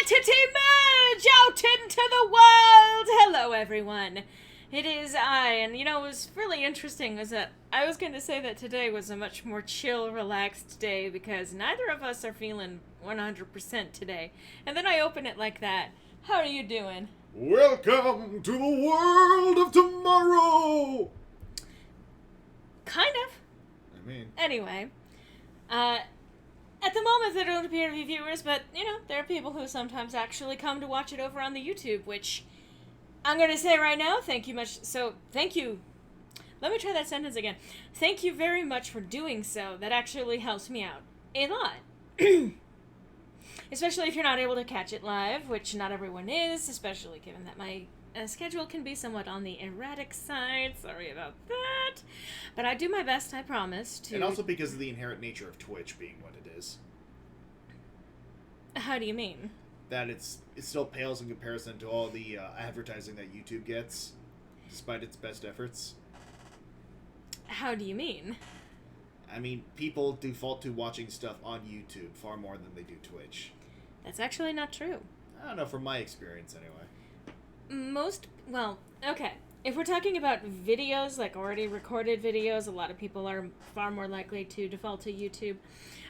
entity merge out into the world! Hello, everyone. It is I, and you know, what was really interesting was that I was going to say that today was a much more chill, relaxed day because neither of us are feeling 100% today. And then I open it like that. How are you doing? Welcome to the world of tomorrow! Kind of. Anyway, at the moment there don't appear to be viewers, but, you know, there are people who sometimes actually come to watch it over on the YouTube, which I'm going to say right now, thank you much. So, thank you. Let me try that sentence again. Thank you very much for doing so. That actually helps me out a lot. Especially if you're not able to catch it live, which not everyone is, especially given that my schedule can be somewhat on the erratic side. Sorry about that. But I do my best, I promise, to... And also because of the inherent nature of Twitch being what it is. How do you mean? That it still pales in comparison to all the advertising that YouTube gets, despite its best efforts. How do you mean? I mean, people default to watching stuff on YouTube far more than they do Twitch. That's actually not true. I don't know, from my experience anyway. Well, okay. If we're talking about videos, like already recorded videos, a lot of people are far more likely to default to YouTube.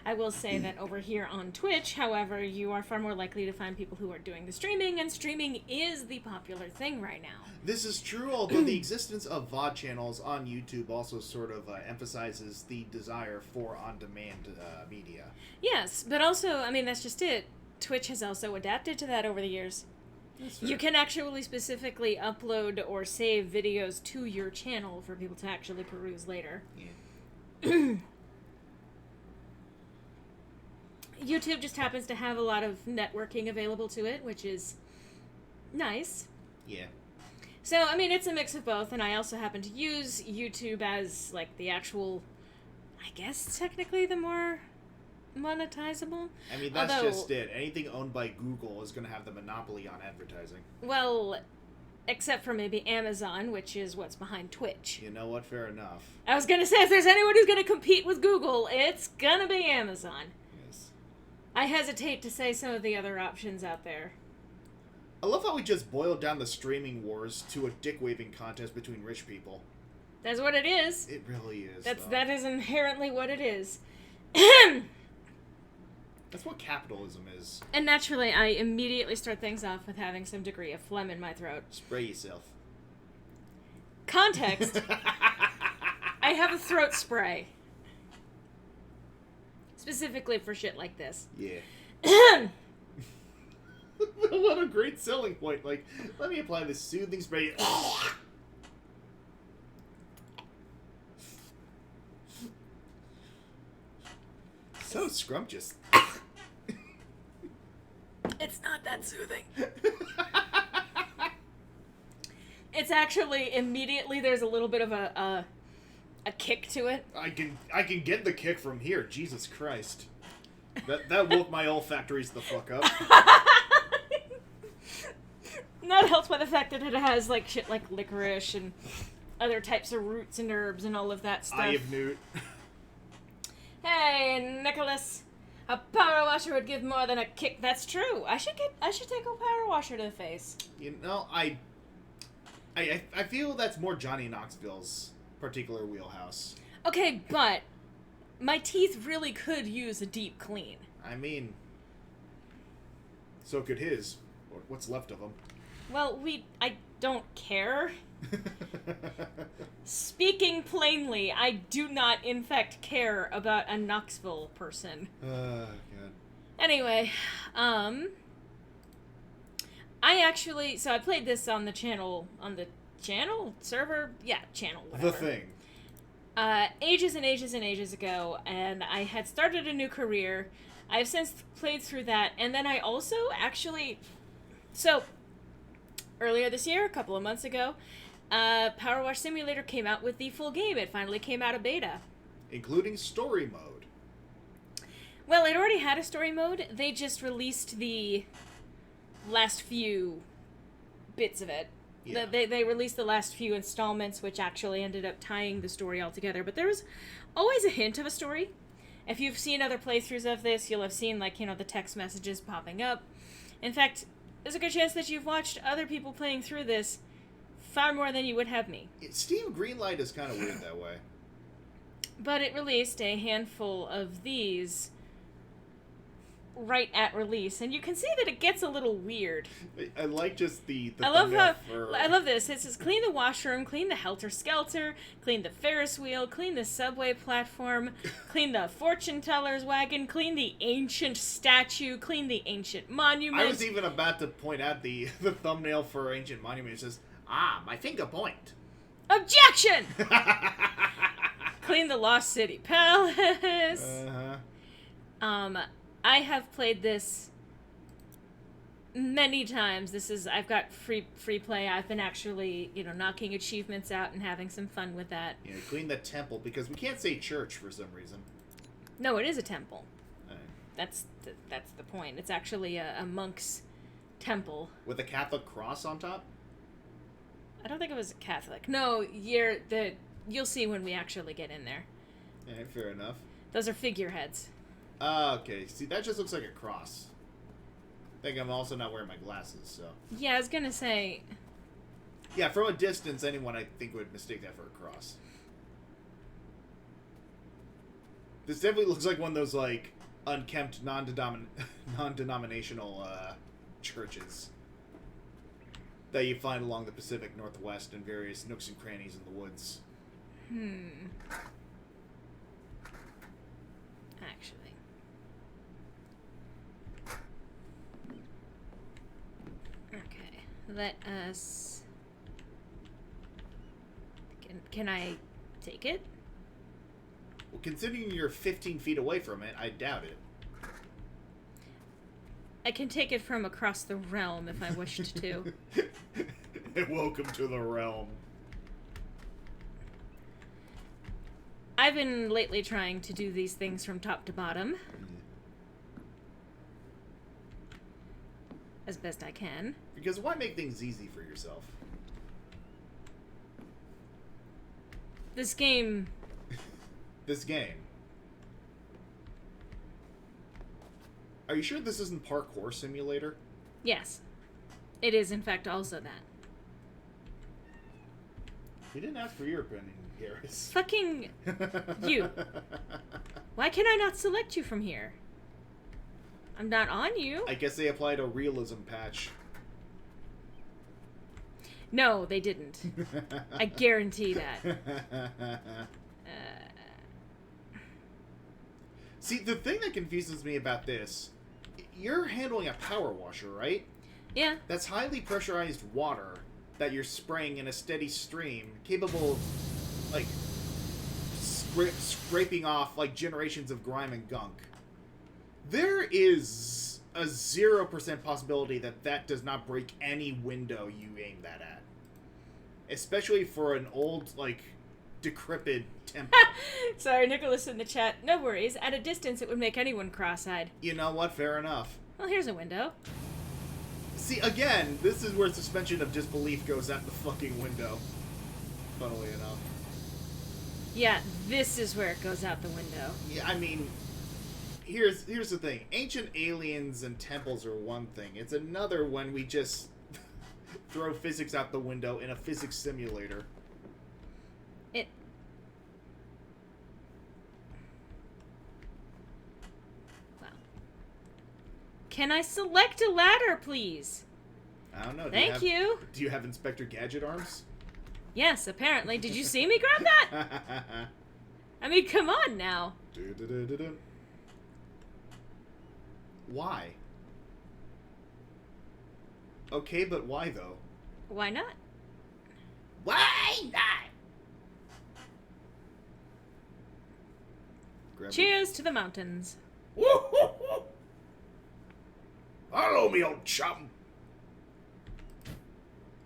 I will say that over here on Twitch, however, you are far more likely to find people who are doing the streaming, and streaming is the popular thing right now. This is true, although the existence of VOD channels on YouTube also sort of emphasizes the desire for on-demand media. Yes, but also, I mean, that's just it. Twitch has also adapted to that over the years. You can actually specifically upload or save videos to your channel for people to actually peruse later. Yeah. YouTube just happens to have a lot of networking available to it, which is nice. Yeah. So, I mean, it's a mix of both, and I also happen to use YouTube as, like, the actual, I guess, technically the more monetizable. I mean, that's just it. Anything owned by Google is going to have the monopoly on advertising. Well, except for maybe Amazon, which is what's behind Twitch. You know what? Fair enough. I was going to say, if there's anyone who's going to compete with Google, it's going to be Amazon. Yes. I hesitate to say some of the other options out there. I love how we just boiled down the streaming wars to a dick-waving contest between rich people. That's what it is. It really is. That is inherently what it is. That's what capitalism is. And naturally, I immediately start things off with having some degree of phlegm in my throat. Spray yourself. Context. I have a throat spray. Specifically for shit like this. Yeah. What a great selling point. Like, let me apply this soothing spray. So scrumptious. It's not that soothing. It's actually immediately there's a little bit of a kick to it. I can get the kick from here. Jesus Christ. That woke my olfactories the fuck up. Not helped by the fact that it has like shit like licorice and other types of roots and herbs and all of that stuff. Eye of Newt. Hey, Nicholas. A power washer would give more than a kick. That's true. I should take a power washer to the face. You know, I feel that's more Johnny Knoxville's particular wheelhouse. Okay, but my teeth really could use a deep clean. I mean, so could his, or what's left of him. Well, I don't care. Speaking plainly, I do not, in fact, care about a Knoxville person. God. Anyway, I played this on the server? Yeah, channel, whatever. The Thing. Ages and ages and ages ago, and I had started a new career. I've since played through that, and then I also earlier this year, a couple of months ago, Powerwash Simulator came out with the full game. It finally came out of beta. Including story mode. Well, it already had a story mode. They just released the last few bits of it. Yeah. They released the last few installments, which actually ended up tying the story all together. But there was always a hint of a story. If you've seen other playthroughs of this, you'll have seen, like, the text messages popping up In fact, there's a good chance that you've watched other people playing through this far more than you would have me. Steam Greenlight is kind of weird that way. But it released a handful of these right at release, and you can see that it gets a little weird. I like just the I love this. It says clean the washroom, clean the helter skelter, clean the Ferris wheel, clean the subway platform, clean the fortune teller's wagon, clean the ancient statue, clean the ancient monument. I was even about to point out the thumbnail for Ancient Monument. It says, my finger point. Objection! Clean the Lost City Palace. I have played this many times. I've got free play. I've been actually, knocking achievements out and having some fun with that. Yeah, clean the temple, because we can't say church for some reason. No, it is a temple. That's the point. It's actually a monk's temple. With a Catholic cross on top? I don't think it was Catholic. No, you'll see when we actually get in there. Yeah, fair enough. Those are figureheads. Okay. See, that just looks like a cross. I think I'm also not wearing my glasses, so... Yeah, I was gonna say... Yeah, from a distance, anyone, I think, would mistake that for a cross. This definitely looks like one of those, like, unkempt, non-denominational, churches that you find along the Pacific Northwest in various nooks and crannies in the woods. Actually. Okay, let us... Can I take it? Well, considering you're 15 feet away from it, I doubt it. I can take it from across the realm if I wished to. Welcome to the realm. I've been lately trying to do these things from top to bottom. As best I can. Because why make things easy for yourself? This game... Are you sure this isn't Parkour Simulator? Yes. It is, in fact, also that. We didn't ask for your opinion, Garrus. Fucking you. Why can I not select you from here? I'm not on you. I guess they applied a realism patch. No, they didn't. I guarantee that. See, the thing that confuses me about this, you're handling a power washer, right? Yeah. That's highly pressurized water that you're spraying in a steady stream, capable of, like, scraping off, like, generations of grime and gunk. There is a 0% possibility that does not break any window you aim that at. Especially for an old, like, decrepit temple. Sorry, Nicholas in the chat. No worries. At a distance, it would make anyone cross-eyed. You know what? Fair enough. Well, here's a window. See, again, this is where suspension of disbelief goes out the fucking window. Funnily enough. Yeah, this is where it goes out the window. Yeah, I mean, here's the thing. Ancient aliens and temples are one thing. It's another when we just throw physics out the window in a physics simulator. Well. Can I select a ladder, please? I don't know. Thank you. Do you have Inspector Gadget arms? Yes, apparently. Did you see me grab that? I mean, come on now. Why? Okay, but why though? Why not? Why not? Cheers to the mountains. Hello, me old chum.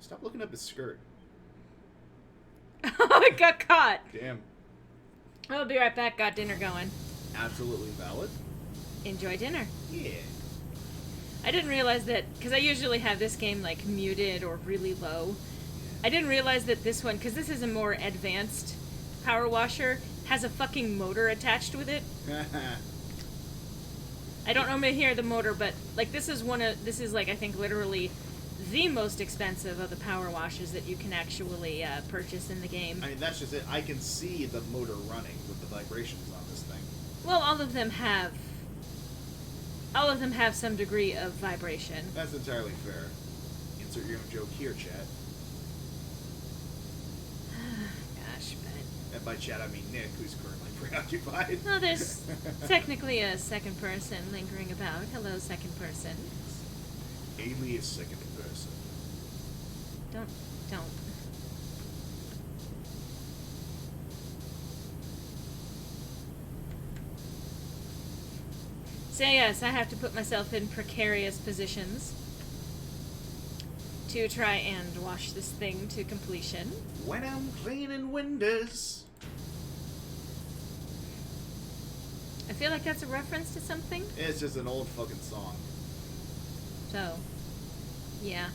Stop looking up his skirt. Oh, it got caught. Damn. I'll be right back. Got dinner going. Absolutely valid. Enjoy dinner. Yeah. I didn't realize that, because I usually have this game, like, muted or really low. I didn't realize that this one, because this is a more advanced power washer, has a fucking motor attached with it. I don't normally hear the motor, but like this is like I think literally the most expensive of the power washes that you can actually purchase in the game. I mean, that's just it. I can see the motor running with the vibrations on this thing. Well, all of them have some degree of vibration. That's entirely fair. Insert your own joke here, chat. Gosh, but... And by chat, I mean Nick, who's currently preoccupied. Well, there's technically a second person lingering about. Hello, second person. Alias second person. Don't. So yes, I have to put myself in precarious positions to try and wash this thing to completion. When I'm cleaning windows. I feel like that's a reference to something. It's just an old fucking song. So, yeah.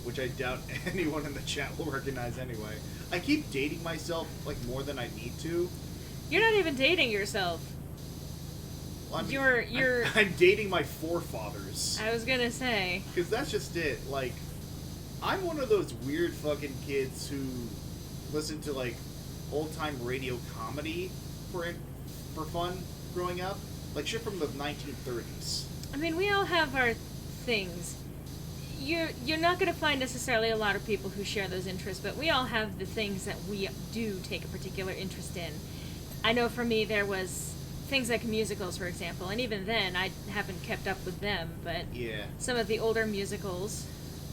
Which I doubt anyone in the chat will recognize anyway. I keep dating myself, like, more than I need to. You're not even dating yourself. Well, I mean, you're... I'm dating my forefathers. I was gonna say. Because that's just it. Like, I'm one of those weird fucking kids who listen to, like, old-time radio comedy for fun growing up. Like, shit from the 1930s. I mean, we all have our things. You're not going to find necessarily a lot of people who share those interests, but we all have the things that we do take a particular interest in. I know for me there was things like musicals, for example, and even then I haven't kept up with them, but yeah, some of the older musicals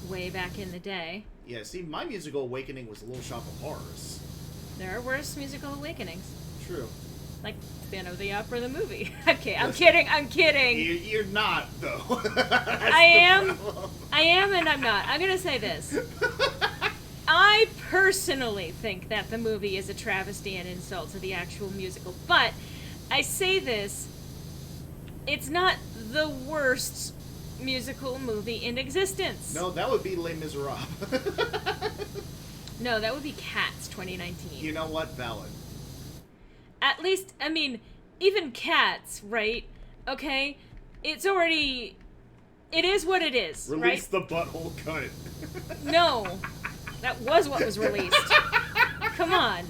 way back in the day. Yeah, see, my musical awakening was Little Shop of Horrors. There are worse musical awakenings. True. Like Phantom of the Opera, the movie. Okay, I'm kidding. You're not, though. I am, and I'm not. I'm gonna say this. I personally think that the movie is a travesty and insult to the actual musical, but I say this, it's not the worst musical movie in existence. No, that would be Les Miserables. No, that would be Cats 2019. You know what? Valid. At least, I mean, even Cats, right? Okay? It is what it is, Release right? the butthole cut. No. That was what was released. Come on.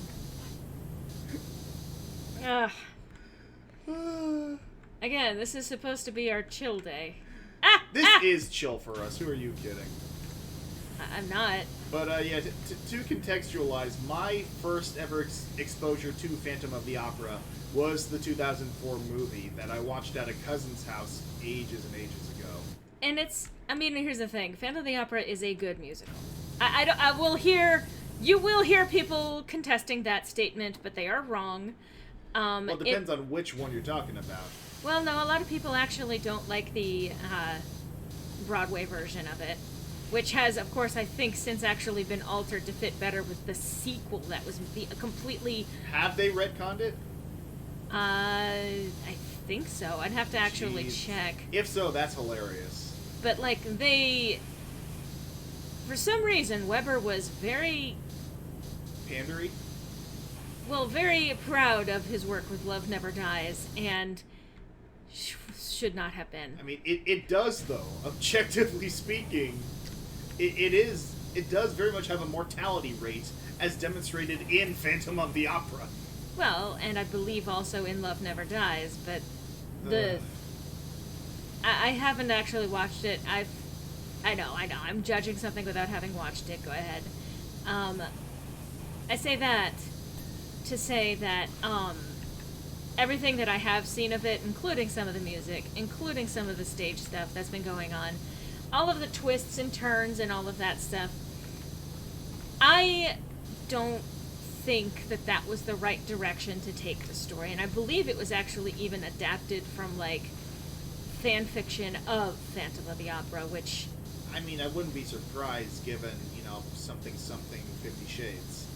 Ugh. Again, this is supposed to be our chill day. This is chill for us. Who are you kidding? I'm not. But, yeah, to contextualize, my first ever exposure to Phantom of the Opera was the 2004 movie that I watched at a cousin's house ages and ages ago. And here's the thing. Phantom of the Opera is a good musical. You will hear people contesting that statement, but they are wrong. Well, it depends on which one you're talking about. Well, no, a lot of people actually don't like the Broadway version of it. Which has, of course, I think since actually been altered to fit better with the sequel that was completely... Have they retconned it? I think so. I'd have to actually check. If so, that's hilarious. But, like, for some reason, Weber was very... Pandery? Well, very proud of his work with Love Never Dies, and should not have been. I mean, it does, though. Objectively speaking... It does very much have a mortality rate, as demonstrated in Phantom of the Opera. Well, and I believe also in Love Never Dies, but I haven't actually watched it. I know, I'm judging something without having watched it. Go ahead. I say that to say that, everything that I have seen of it, including some of the music, including some of the stage stuff that's been going on, all of the twists and turns and all of that stuff, I don't think that was the right direction to take the story. And I believe it was actually even adapted from, like, fan fiction of Phantom of the Opera, which... I mean, I wouldn't be surprised given, something 50 Shades.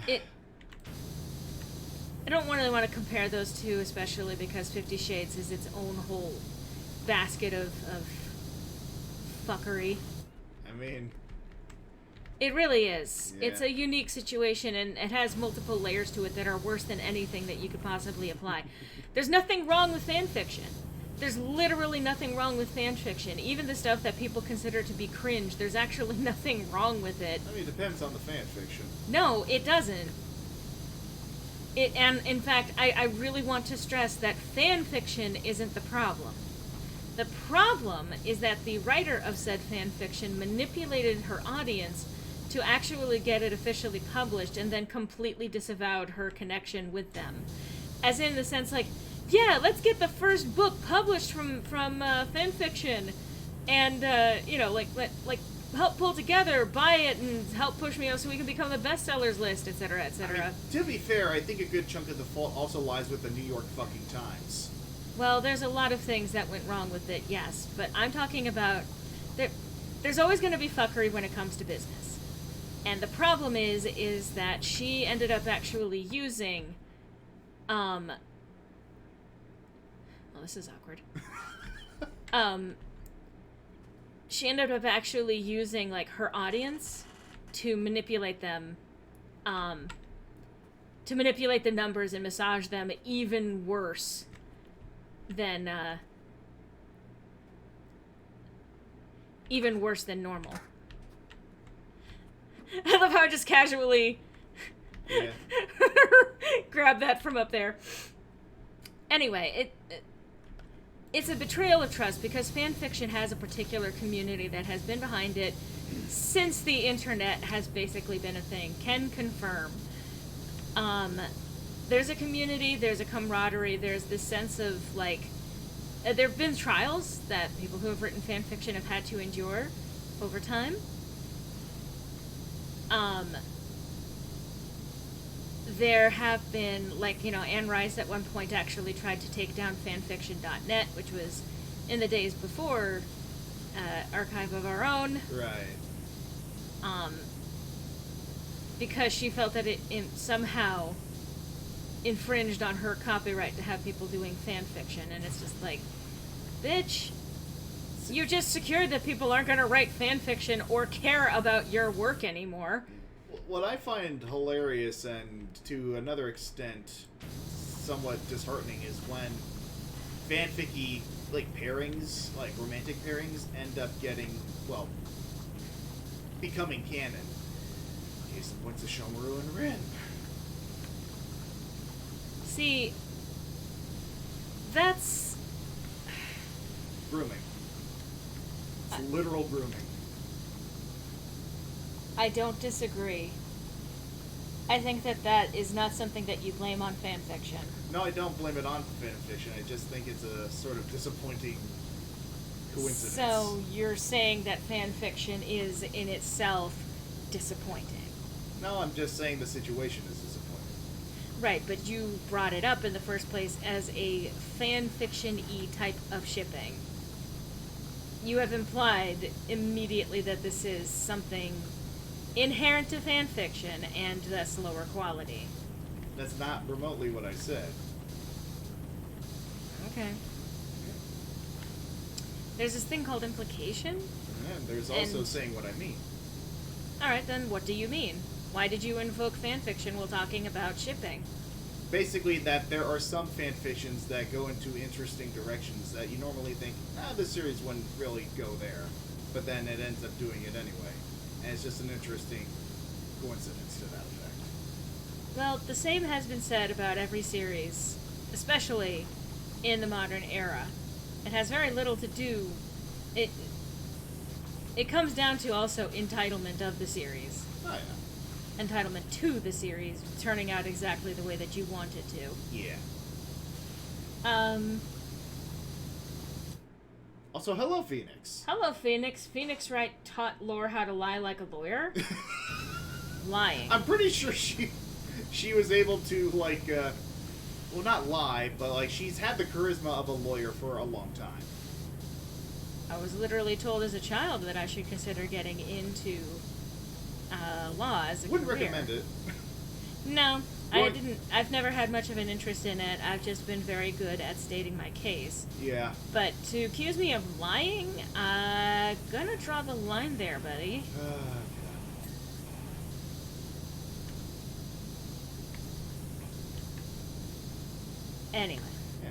I don't really want to compare those two, especially because 50 Shades is its own whole basket of fuckery. I mean, It really is. Yeah. It's a unique situation, and it has multiple layers to it that are worse than anything that you could possibly apply. There's nothing wrong with fan fiction. There's literally nothing wrong with fan fiction. Even the stuff that people consider to be cringe, there's actually nothing wrong with it. I mean, it depends on the fan fiction. No, it doesn't. And in fact, I really want to stress that fan fiction isn't the problem. The problem is that the writer of said fan fiction manipulated her audience to actually get it officially published and then completely disavowed her connection with them. As in the sense like, yeah, let's get the first book published from fan fiction and, like help pull together, buy it, and help push me up so we can become the bestsellers list, etc., etc. I mean, to be fair, I think a good chunk of the fault also lies with the New York fucking Times. Well, there's a lot of things that went wrong with it, yes, but I'm talking about there's always going to be fuckery when it comes to business. And the problem is that she ended up actually using well, this is awkward. She ended up actually using, like, her audience to manipulate them, to manipulate the numbers and massage them even worse than normal. I love how I just casually grab that from up there. Anyway, it's a betrayal of trust because fan fiction has a particular community that has been behind it since the internet has basically been a thing. Can confirm. There's a community, there's a camaraderie, there's this sense of, like, there have been trials that people who have written fan fiction have had to endure over time. There have been, like, Anne Rice at one point actually tried to take down fanfiction.net, which was in the days before Archive of Our Own. Right. Because she felt that it somehow infringed on her copyright to have people doing fan fiction, and it's just like, bitch, you just secured that people aren't going to write fan fiction or care about your work anymore. What I find hilarious and to another extent somewhat disheartening is when fanficky, like, pairings, like romantic pairings, end up becoming canon. Case in points of Shomaru and Rin. See, that's grooming. It's literal grooming. I don't disagree. I think that is not something that you blame on fanfiction. No, I don't blame it on fanfiction. I just think it's a sort of disappointing coincidence. So you're saying that fanfiction is in itself disappointing? No, I'm just saying the situation is disappointing. Right, but you brought it up in the first place as a fanfiction-y type of shipping. You have implied immediately that this is something inherent to fan fiction and thus lower quality. That's not remotely what I said. Okay. There's this thing called implication. And there's also saying what I mean. Alright, then what do you mean? Why did you invoke fan fiction while talking about shipping? Basically that there are some fan fictions that go into interesting directions that you normally think, this series wouldn't really go there. But then it ends up doing it anyway. And it's just an interesting coincidence to that effect. Well, the same has been said about every series, especially in the modern era. It has very little to do... It comes down to also entitlement of the series. Oh, yeah. Entitlement to the series turning out exactly the way that you want it to. Yeah. Also, hello, Phoenix. Hello, Phoenix. Phoenix Wright taught Lore how to lie like a lawyer. Lying. I'm pretty sure she was able to, like, well, not lie, but, like, she's had the charisma of a lawyer for a long time. I was literally told as a child that I should consider getting into law as a career. Wouldn't recommend it. No, I didn't. I've never had much of an interest in it. I've just been very good at stating my case. Yeah. But to accuse me of lying, gonna draw the line there, buddy. Anyway. Yeah.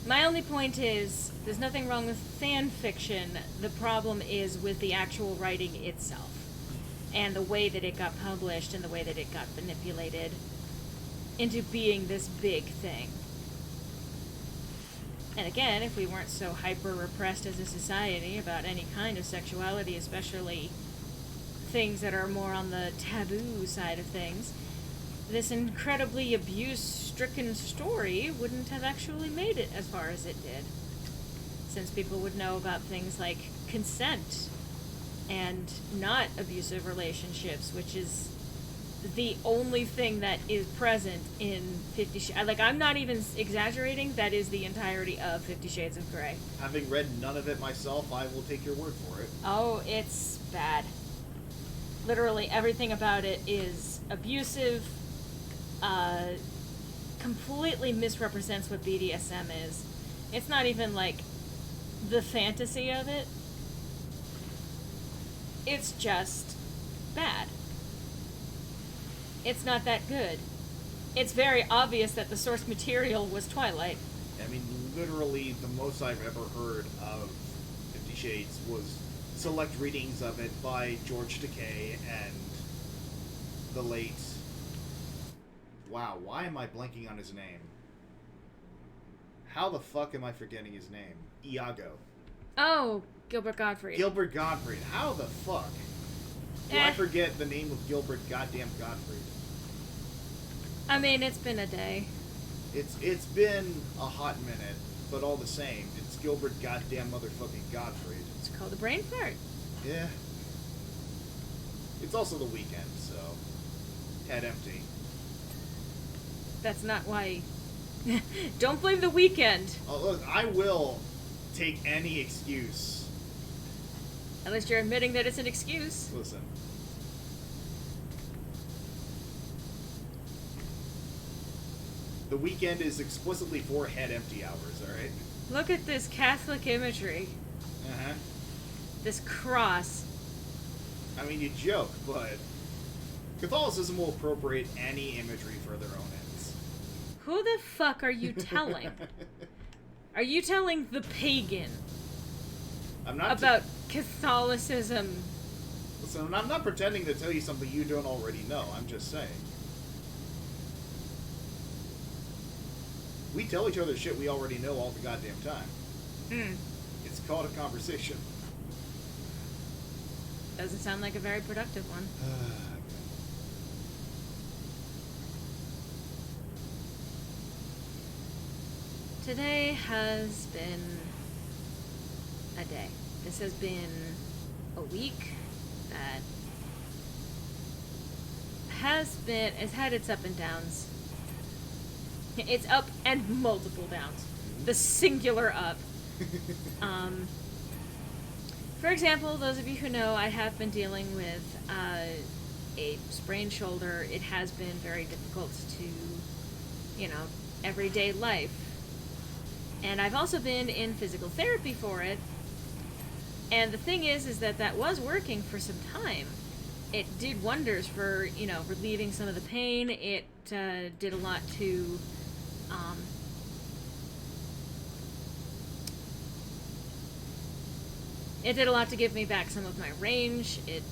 My only point is, there's nothing wrong with fan fiction. The problem is with the actual writing itself. And the way that it got published and the way that it got manipulated into being this big thing. And again, if we weren't so hyper-repressed as a society about any kind of sexuality, especially things that are more on the taboo side of things, this incredibly abuse-stricken story wouldn't have actually made it as far as it did. Since people would know about things like consent and not abusive relationships, which is the only thing that is present in 50 Shades. Like, I'm not even exaggerating, that is the entirety of 50 Shades of Grey. Having read none of it myself, I will take your word for it. Oh, it's bad. Literally everything about it is abusive, completely misrepresents what BDSM is. It's not even, like, the fantasy of it. It's just bad. It's not that good. It's very obvious that the source material was Twilight. I mean, literally, the most I've ever heard of 50 Shades was select readings of it by George Takei and the late... Wow, why am I blanking on his name? How the fuck am I forgetting his name? Iago. Oh, Gilbert Gottfried. Gilbert Gottfried. How the fuck do I forget the name of Gilbert goddamn Gottfried? I mean, it's been a day. It's been a hot minute, but all the same, it's Gilbert goddamn motherfucking Gottfried. It's called a brain fart. Yeah. It's also the weekend, so head empty. That's not why. Don't blame the weekend. Oh, look, I will take any excuse. At least you're admitting that it's an excuse. Listen. The weekend is explicitly for head empty hours, alright? Look at this Catholic imagery. Uh-huh. This cross. I mean, you joke, but Catholicism will appropriate any imagery for their own ends. Who the fuck are you telling? Are you telling the pagan I'm not about Catholicism? Listen, I'm not pretending to tell you something you don't already know. I'm just saying. We tell each other shit we already know all the goddamn time. It's called a conversation. Doesn't sound like a very productive one. Today has been a day. This has been a week that it's had its up and downs. It's up and multiple downs. The singular up. For example, those of you who know, I have been dealing with a sprained shoulder. It has been very difficult to, everyday life. And I've also been in physical therapy for it. And the thing is that was working for some time. It did wonders for, relieving some of the pain. It did a lot to... It did a lot to give me back some of my range. It,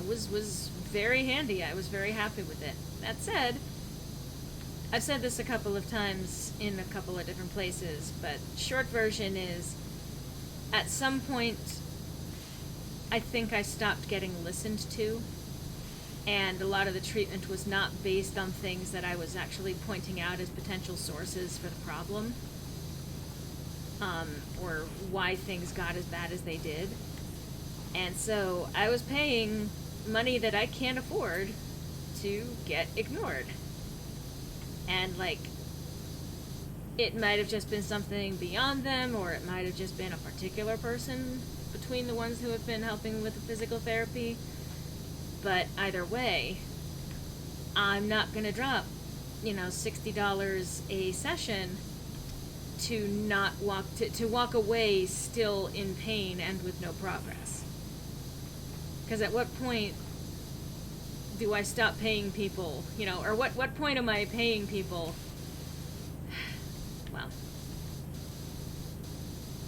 was very handy. I was very happy with it. That said, I've said this a couple of times in a couple of different places, but short version is, at some point, I think I stopped getting listened to, and a lot of the treatment was not based on things that I was actually pointing out as potential sources for the problem. Or why things got as bad as they did. And so I was paying money that I can't afford to get ignored. And, it might have just been something beyond them, or it might have just been a particular person between the ones who have been helping with the physical therapy. But either way, I'm not going to drop, $60 a session to not walk away still in pain and with no progress. Because at what point do I stop paying people, or what point am I paying people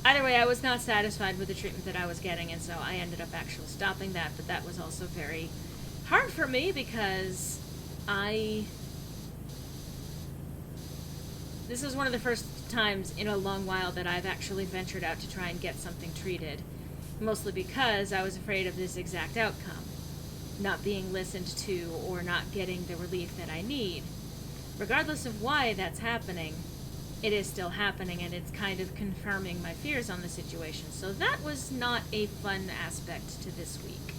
Either way, I was not satisfied with the treatment that I was getting, and so I ended up actually stopping that, but that was also very hard for me because this is one of the first times in a long while that I've actually ventured out to try and get something treated, mostly because I was afraid of this exact outcome, not being listened to or not getting the relief that I need. Regardless of why that's happening, it is still happening, and it's kind of confirming my fears on the situation. So that was not a fun aspect to this week.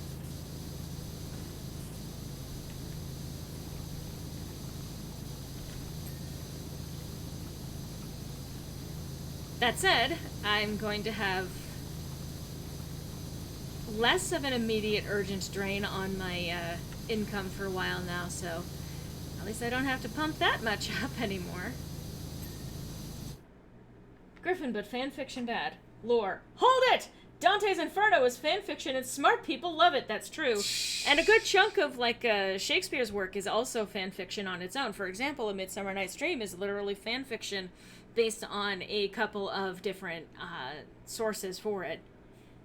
That said, I'm going to have less of an immediate urgent drain on my income for a while now, so at least I don't have to pump that much up anymore. Griffin, but fanfiction bad. Lore. Hold it! Dante's Inferno is fanfiction and smart people love it, that's true. And a good chunk of, Shakespeare's work is also fanfiction on its own. For example, A Midsummer Night's Dream is literally fanfiction based on a couple of different sources for it,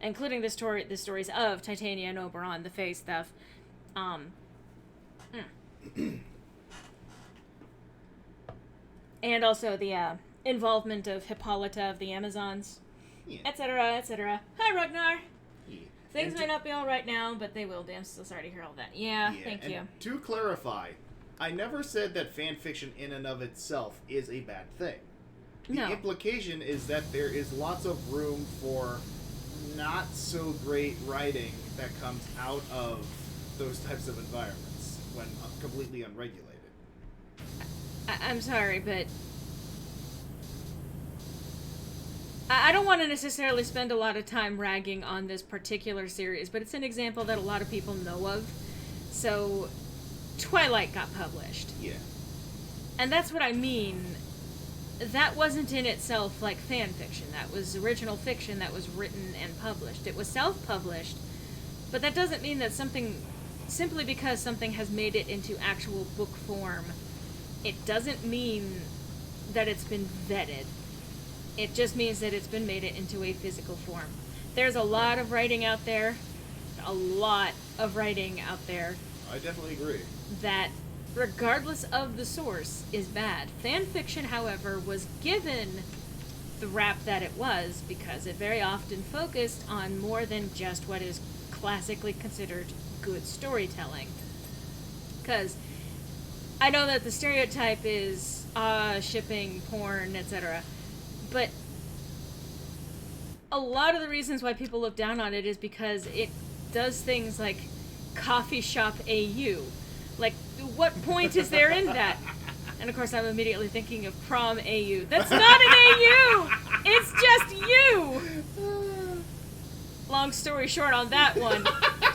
including the stories of Titania and Oberon, the Fae stuff. And also the involvement of Hippolyta of the Amazons, etc., etc. Hi, Ragnar! Yeah. Things may not be all right now, but they will be. I'm so sorry to hear all that. Yeah, thank you. To clarify, I never said that fanfiction in and of itself is a bad thing. The implication is that there is lots of room for not so great writing that comes out of those types of environments when completely unregulated. I'm sorry, but I don't want to necessarily spend a lot of time ragging on this particular series, but it's an example that a lot of people know of. So, Twilight got published. Yeah. And that's what I mean. That wasn't in itself like fan fiction. That was original fiction that was written and published. It was self-published, but that doesn't mean that simply because something has made it into actual book form, it doesn't mean that it's been vetted. It just means that it's been made it into a physical form. There's a lot of writing out there. I definitely agree. That, regardless of the source, is bad. Fan fiction, however, was given the rap that it was because it very often focused on more than just what is classically considered good storytelling. Because I know that the stereotype is shipping, porn, etc., but a lot of the reasons why people look down on it is because it does things like coffee shop AU. Like, what point is there in that? And of course I'm immediately thinking of prom AU. That's not an AU! It's just you! Long story short on that one.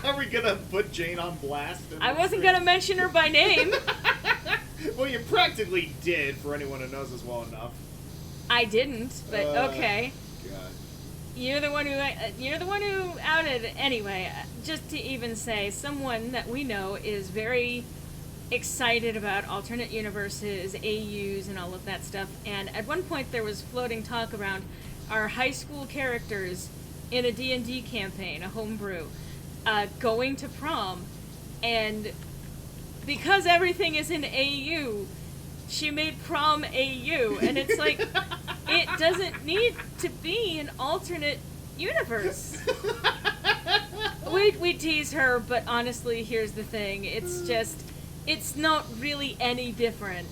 Are we gonna put Jane on blast? I wasn't gonna mention her by name. Well, you practically did, for anyone who knows us well enough. I didn't, but okay. God. You're the one who outed it. Anyway, just to even say, someone that we know is very excited about alternate universes, AUs, and all of that stuff. And at one point there was floating talk around our high school characters in a D&D campaign, a homebrew, going to prom. And because everything is in AU, she made prom AU. And it's like, it doesn't need to be an alternate universe. We tease her, but honestly, here's the thing. It's just, it's not really any different.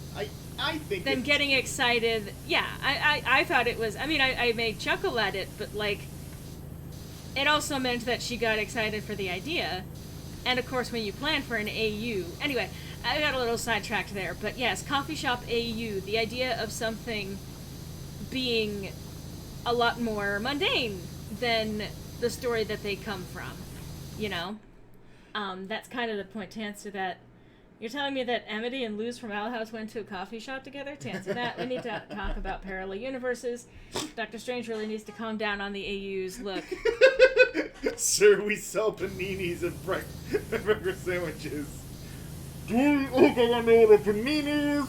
I think than getting excited. Yeah, I thought it was, I may chuckle at it, but like, it also meant that she got excited for the idea. And of course, when you plan for an AU, anyway, I got a little sidetracked there, but yes, coffee shop AU, the idea of something being a lot more mundane than the story that they come from, you know? That's kind of the point. To answer that, you're telling me that Amity and Luz from Owl House went to a coffee shop together? To answer that, we need to talk about parallel universes. Dr. Strange really needs to calm down on the AUs. Look. Sir, we sell paninis and breakfast sandwiches. Okay, I know the paninis.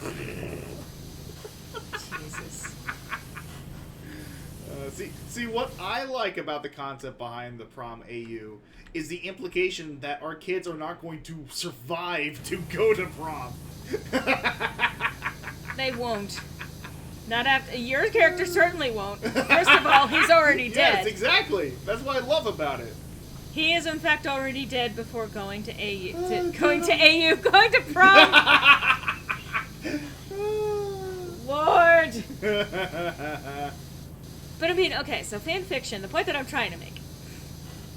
Jesus. See, what I like about the concept behind the prom AU is the implication that our kids are not going to survive to go to prom. They won't. Not after your character certainly won't. First of all, he's already dead. Yes, exactly. That's what I love about it. He is in fact already dead before going to going to prom. Lord. But I mean, okay, so fan fiction, the point that I'm trying to make.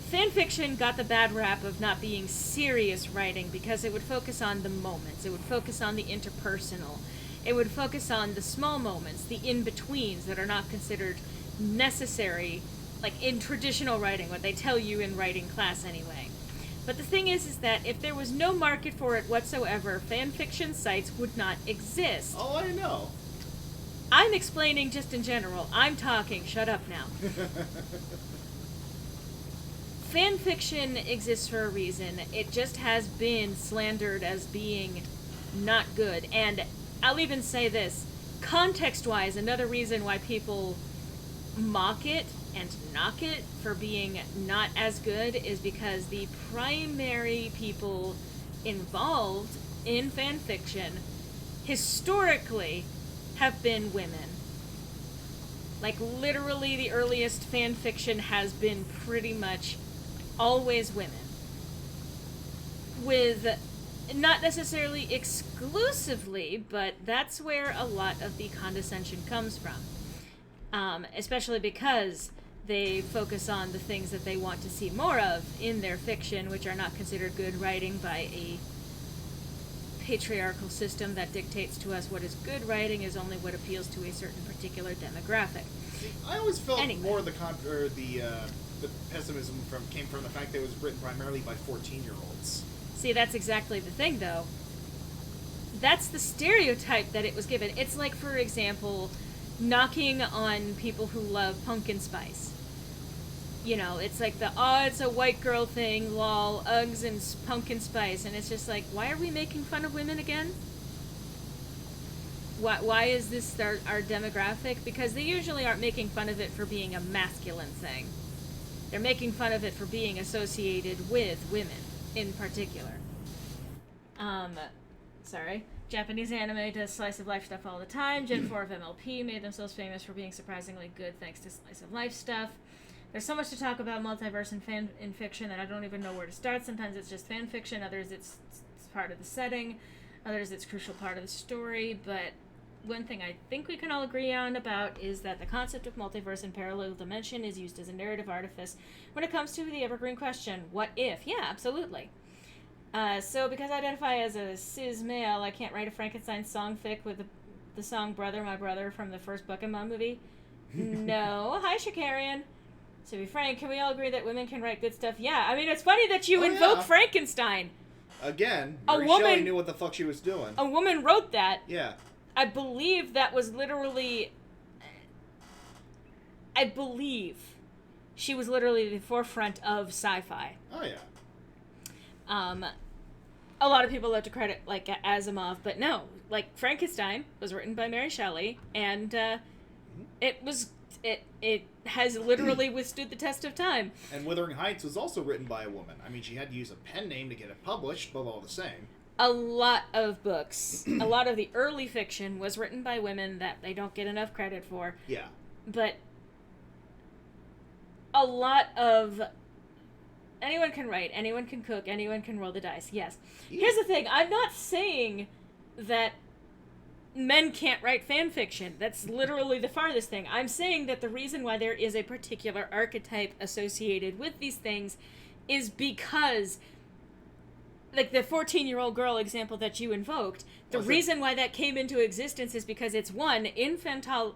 Fan fiction got the bad rap of not being serious writing because it would focus on the moments. It would focus on the interpersonal. It would focus on the small moments, the in-betweens that are not considered necessary, like in traditional writing, what they tell you in writing class anyway. But the thing is that if there was no market for it whatsoever, fan fiction sites would not exist. Oh, I know. I'm explaining just in general. I'm talking. Shut up now. Fan fiction exists for a reason. It just has been slandered as being not good. And I'll even say this. Context-wise, another reason why people mock it and knock it for being not as good is because the primary people involved in fan fiction historically have been women. Like, literally the earliest fan fiction has been pretty much always women. With not necessarily exclusively, but that's where a lot of the condescension comes from. Especially because they focus on the things that they want to see more of in their fiction, which are not considered good writing by a patriarchal system that dictates to us what is good writing is only what appeals to a certain particular demographic. See, I always felt more the pessimism came from the fact that it was written primarily by 14-year-olds. See, that's exactly the thing, though. That's the stereotype that it was given. It's like, for example, knocking on people who love pumpkin spice. You know, it's like it's a white girl thing, lol, Uggs and pumpkin spice, and it's just like, why are we making fun of women again? Why is this our demographic? Because they usually aren't making fun of it for being a masculine thing. They're making fun of it for being associated with women, in particular. Sorry. Japanese anime does slice of life stuff all the time. Gen 4 of MLP made themselves famous for being surprisingly good thanks to slice of life stuff. There's so much to talk about multiverse in fiction that I don't even know where to start. Sometimes it's just fan fiction, others it's part of the setting, others it's a crucial part of the story, but one thing I think we can all agree on about is that the concept of multiverse and parallel dimension is used as a narrative artifice when it comes to the evergreen question, what if? Yeah, absolutely. So because I identify as a cis male, I can't write a Frankenstein song fic with the song Brother, My Brother from the first Pokemon movie. No. Hi, Shakarian. To be frank, can we all agree that women can write good stuff? Yeah, I mean, it's funny that you invoke Frankenstein. Again, Mary Shelley knew what the fuck she was doing. A woman wrote that. Yeah. I believe that was literally... I believe she was literally the forefront of sci-fi. Oh, yeah. A lot of people love to credit, like, Asimov, but no. Like, Frankenstein was written by Mary Shelley, and it has literally withstood the test of time. And Wuthering Heights was also written by a woman. I mean, she had to use a pen name to get it published, but all the same. A lot of books, a lot of the early fiction was written by women that they don't get enough credit for. Yeah. But a lot of... Anyone can write, anyone can cook, anyone can roll the dice, yes. Yeah. Here's the thing, I'm not saying that men can't write fan fiction. That's literally the farthest thing. I'm saying that the reason why there is a particular archetype associated with these things is because, like the 14-year-old girl example that you invoked, the reason why that came into existence is because it's, one, infantilizing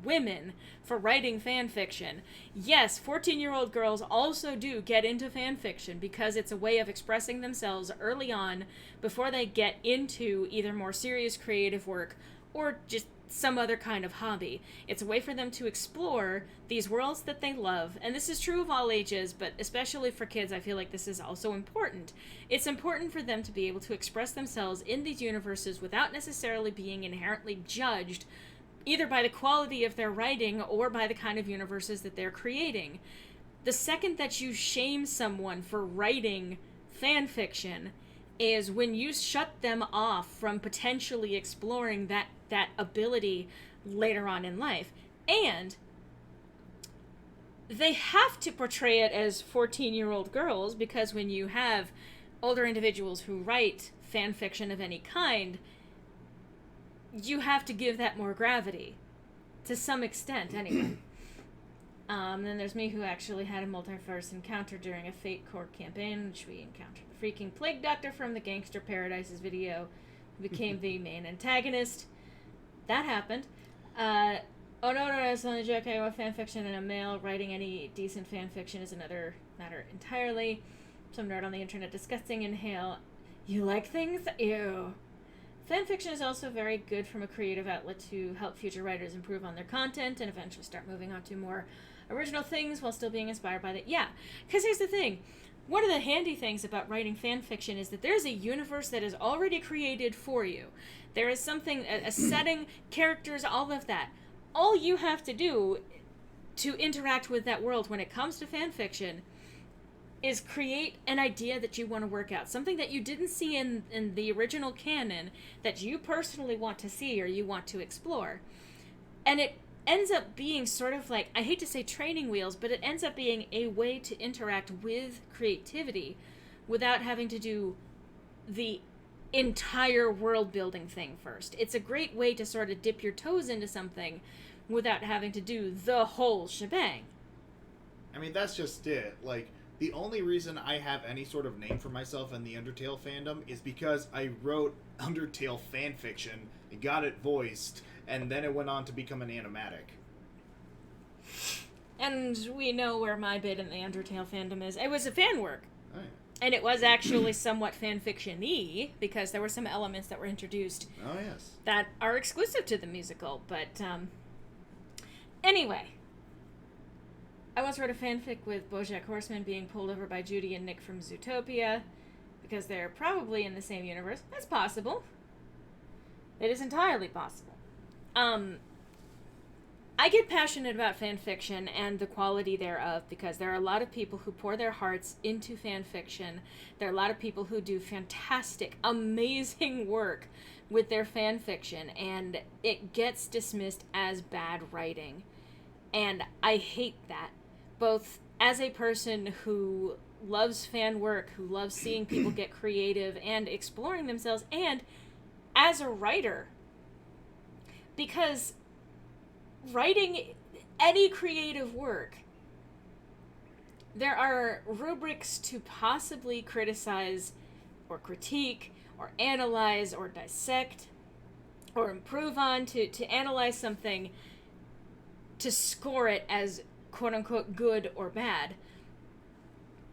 women for writing fan fiction. Yes, 14-year-old girls also do get into fan fiction because it's a way of expressing themselves early on before they get into either more serious creative work or just some other kind of hobby. It's a way for them to explore these worlds that they love, and this is true of all ages, but especially for kids, I feel like this is also important. It's important for them to be able to express themselves in these universes without necessarily being inherently judged either by the quality of their writing or by the kind of universes that they're creating. The second that you shame someone for writing fan fiction is when you shut them off from potentially exploring that ability later on in life. And they have to portray it as 14-year-old girls, because when you have older individuals who write fan fiction of any kind, you have to give that more gravity. To some extent, anyway. Then there's me, who actually had a multiverse encounter during a Fate Core campaign, which we encountered the freaking Plague Doctor from the Gangster Paradises video, who became the main antagonist. That happened. Oh no, it's only a joke. I wrote fanfiction, and a male writing any decent fanfiction is another matter entirely. Some nerd on the internet discussing inhale. You like things? Ew. Fanfiction is also very good from a creative outlet to help future writers improve on their content and eventually start moving on to more original things while still being inspired by it. Yeah, because here's the thing. One of the handy things about writing fanfiction is that there's a universe that is already created for you. There is something, a setting, characters, all of that. All you have to do to interact with that world when it comes to fanfiction is create an idea that you want to work out. Something that you didn't see in the original canon that you personally want to see or you want to explore. And it ends up being sort of like, I hate to say training wheels, but it ends up being a way to interact with creativity without having to do the entire world building thing first. It's a great way to sort of dip your toes into something without having to do the whole shebang. I mean, that's just it. Like, the only reason I have any sort of name for myself in the Undertale fandom is because I wrote Undertale fanfiction, got it voiced, and then it went on to become an animatic. And we know where my bit in the Undertale fandom is. It was a fan work. Oh, yeah. And it was actually somewhat fanfiction-y, because there were some elements that were introduced that are exclusive to the musical. But, anyway. I once wrote a fanfic with BoJack Horseman being pulled over by Judy and Nick from Zootopia, because they're probably in the same universe. That's possible. It is entirely possible. I get passionate about fan fiction and the quality thereof because there are a lot of people who pour their hearts into fan fiction. There are a lot of people who do fantastic, amazing work with their fan fiction, and it gets dismissed as bad writing. And I hate that, both as a person who loves fan work, who loves seeing people get creative and exploring themselves, and as a writer. Because writing any creative work, there are rubrics to possibly criticize or critique or analyze or dissect or improve on, to analyze something, to score it as quote-unquote good or bad.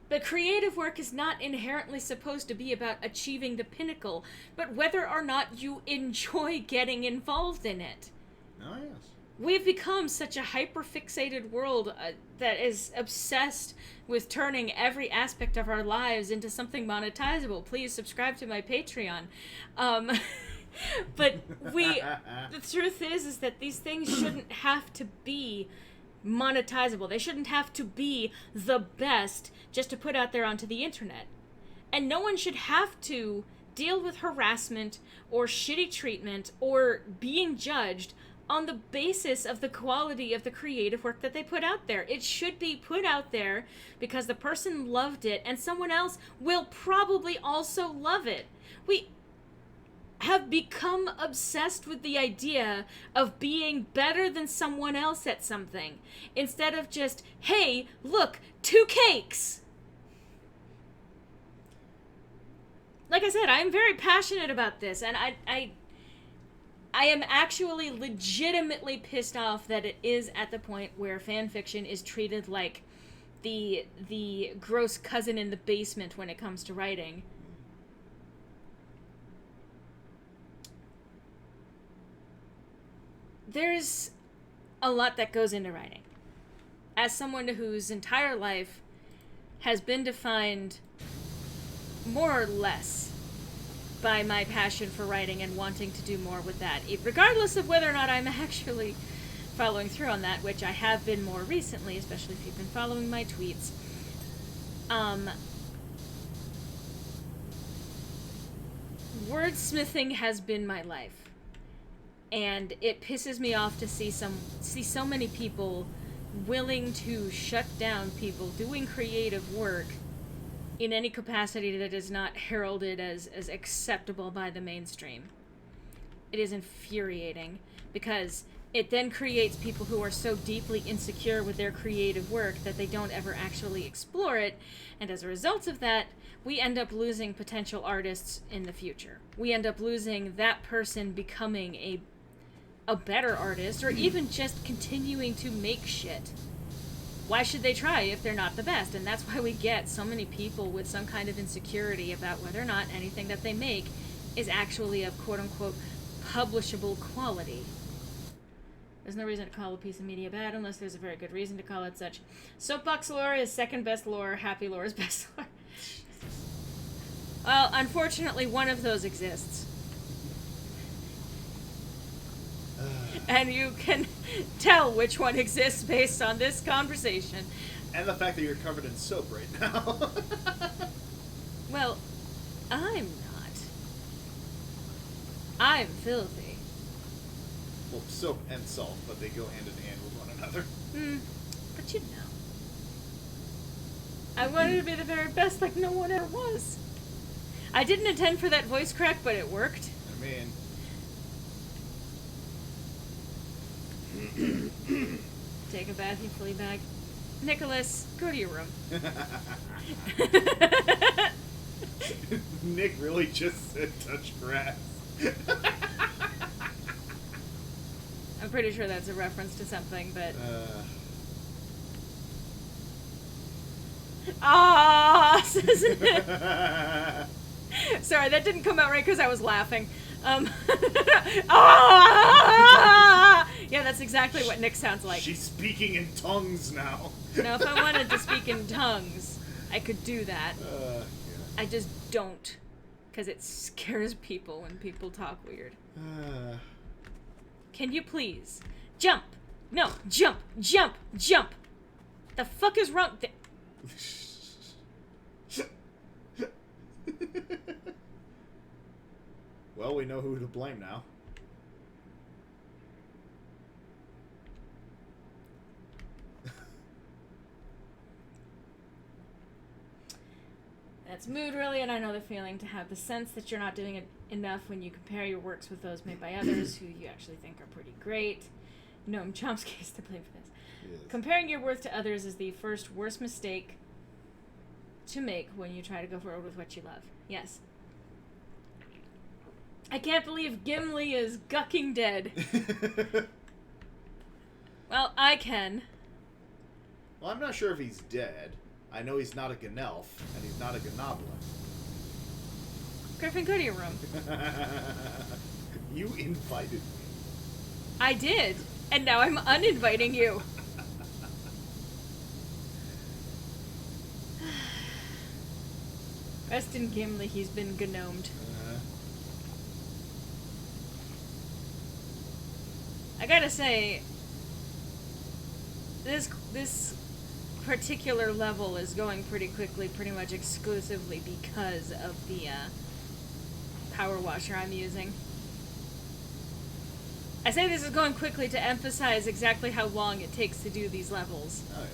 But creative work is not inherently supposed to be about achieving the pinnacle, but whether or not you enjoy getting involved in it. Oh, yes. We've become such a hyper-fixated world that is obsessed with turning every aspect of our lives into something monetizable. Please subscribe to my Patreon. But the truth is that these things shouldn't have to be monetizable. They shouldn't have to be the best just to put out there onto the internet. And no one should have to deal with harassment or shitty treatment or being judged on the basis of the quality of the creative work that they put out there. It should be put out there because the person loved it and someone else will probably also love it. We have become obsessed with the idea of being better than someone else at something, instead of just, hey, look, 2 cakes! Like I said, I'm very passionate about this, and I am actually legitimately pissed off that it is at the point where fanfiction is treated like the gross cousin in the basement when it comes to writing. There's a lot that goes into writing. As someone whose entire life has been defined more or less by my passion for writing and wanting to do more with that, regardless of whether or not I'm actually following through on that, which I have been more recently, especially if you've been following my tweets. Wordsmithing has been my life, and it pisses me off to see so many people willing to shut down people doing creative work in any capacity that is not heralded as acceptable by the mainstream. It is infuriating, because it then creates people who are so deeply insecure with their creative work that they don't ever actually explore it, and as a result of that, we end up losing potential artists in the future. We end up losing that person becoming a better artist, or even just continuing to make shit. Why should they try if they're not the best? And that's why we get so many people with some kind of insecurity about whether or not anything that they make is actually of quote-unquote publishable quality. There's no reason to call a piece of media bad unless there's a very good reason to call it such. Soapbox lore is second best lore, happy lore is best lore. Well, unfortunately, one of those exists. And you can tell which one exists based on this conversation. And the fact that you're covered in soap right now. Well, I'm not. I'm filthy. Well, soap and salt, but they go hand in hand with one another. But you know. I wanted to be the very best like no one ever was. I didn't intend for that voice crack, but it worked. I mean... Take a bath, you flea bag. Nicholas, go to your room. Nick really just said touch grass. I'm pretty sure that's a reference to something, but... Isn't it? Sorry, that didn't come out right because I was laughing. Yeah, that's exactly what Nick sounds like. She's speaking in tongues now. Now, if I wanted to speak in tongues, I could do that. Yeah. I just don't, because it scares people when people talk weird. Can you please jump? No, jump, jump, jump. The fuck is wrong? Well, we know who to blame now. That's mood, really, and I know the feeling to have the sense that you're not doing it enough when you compare your works with those made by others who you actually think are pretty great. Noam Chomsky is to blame for this. Yes. Comparing your worth to others is the first worst mistake to make when you try to go forward with what you love. Yes. I can't believe Gimli is gucking dead. Well, I can. Well, I'm not sure if he's dead. I know he's not a Gnelf, and he's not a Gnoblin. Griffin, go to your room. You invited me. I did, and now I'm uninviting you. Rest in Gimli, he's been gnomed. I gotta say, this particular level is going pretty quickly, pretty much exclusively because of the power washer I'm using. I say this is going quickly to emphasize exactly how long it takes to do these levels. Oh, yeah.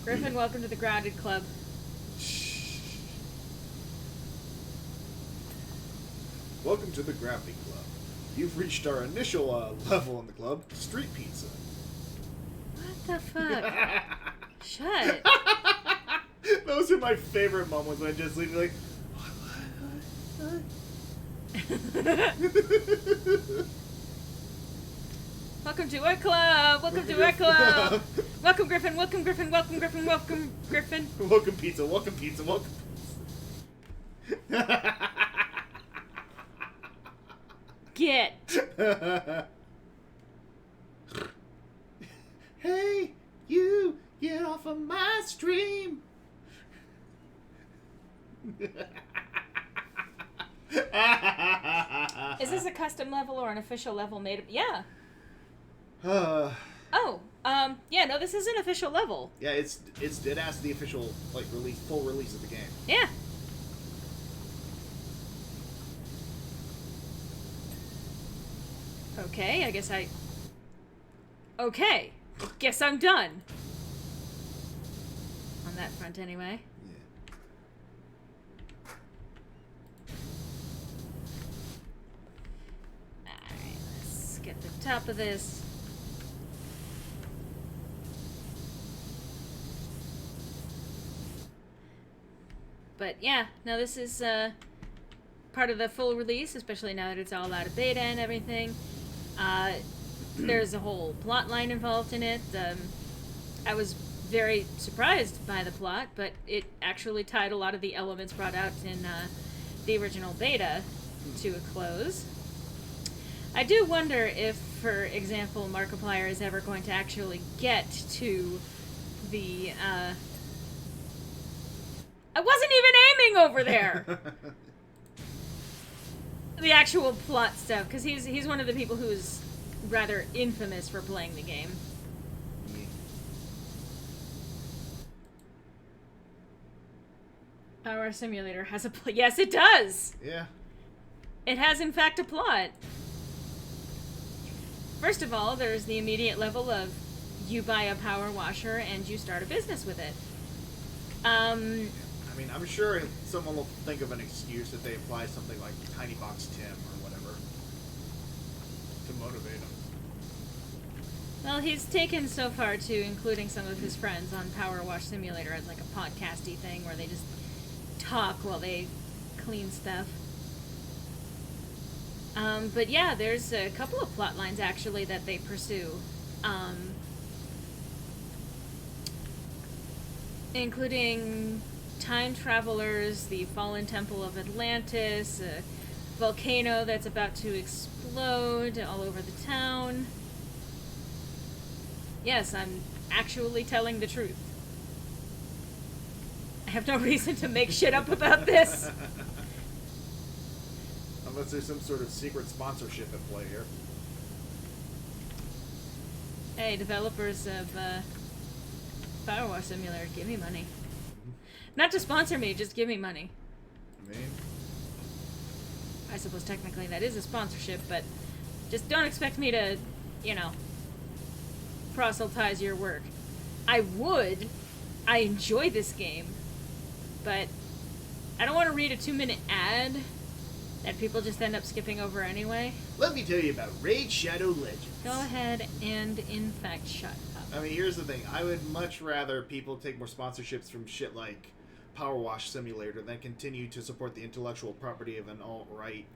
Griffin, welcome to the Grounded Club. Welcome to the Gravity Club. You've reached our initial level in the club, street pizza. What the fuck? Shut. Those are my favorite moments when I just leave like, Welcome to our club. Welcome to our club. Welcome, Griffin. Welcome, Griffin. Welcome, Griffin. Welcome, Griffin. Welcome pizza. Welcome pizza. Welcome pizza. Get. Hey, you, get off of my stream. Is this a custom level or an official level made of... Yeah. Yeah, no, this is an official level. Yeah, it's dead ass the official, like, full release of the game. Yeah. Okay, I guess Okay, I guess I'm done. On that front, anyway. Yeah. Alright, let's get the top of this. But yeah, no, this is part of the full release, especially now that it's all out of beta and everything. There's a whole plot line involved in it. I was very surprised by the plot, but it actually tied a lot of the elements brought out in the original beta to a close. I do wonder if, for example, Markiplier is ever going to actually get to the... I wasn't even aiming over there! The actual plot stuff, because he's one of the people who's rather infamous for playing the game. Power Simulator has a plot. Yes, it does! Yeah. It has, in fact, a plot. First of all, there's the immediate level of you buy a power washer and you start a business with it. I mean, I'm sure someone will think of an excuse if they apply something like Tiny Box Tim or whatever to motivate them. Well, he's taken so far to including some of his friends on Powerwash Simulator as like a podcasty thing where they just talk while they clean stuff. But yeah, there's a couple of plot lines actually that they pursue. Including time travelers, the fallen temple of Atlantis, a volcano that's about to explode all over the town. Yes, I'm actually telling the truth. I have no reason to make shit up about this. Unless there's some sort of secret sponsorship at play here. Hey, developers of Powerwash Simulator, give me money. Not to sponsor me, just give me money. I mean... I suppose technically that is a sponsorship, but just don't expect me to, you know, proselytize your work. I would. I enjoy this game. But I don't want to read a 2-minute ad that people just end up skipping over anyway. Let me tell you about Raid Shadow Legends. Go ahead and, in fact, shut up. I mean, here's the thing. I would much rather people take more sponsorships from shit like Powerwash Simulator than continue to support the intellectual property of an alt-right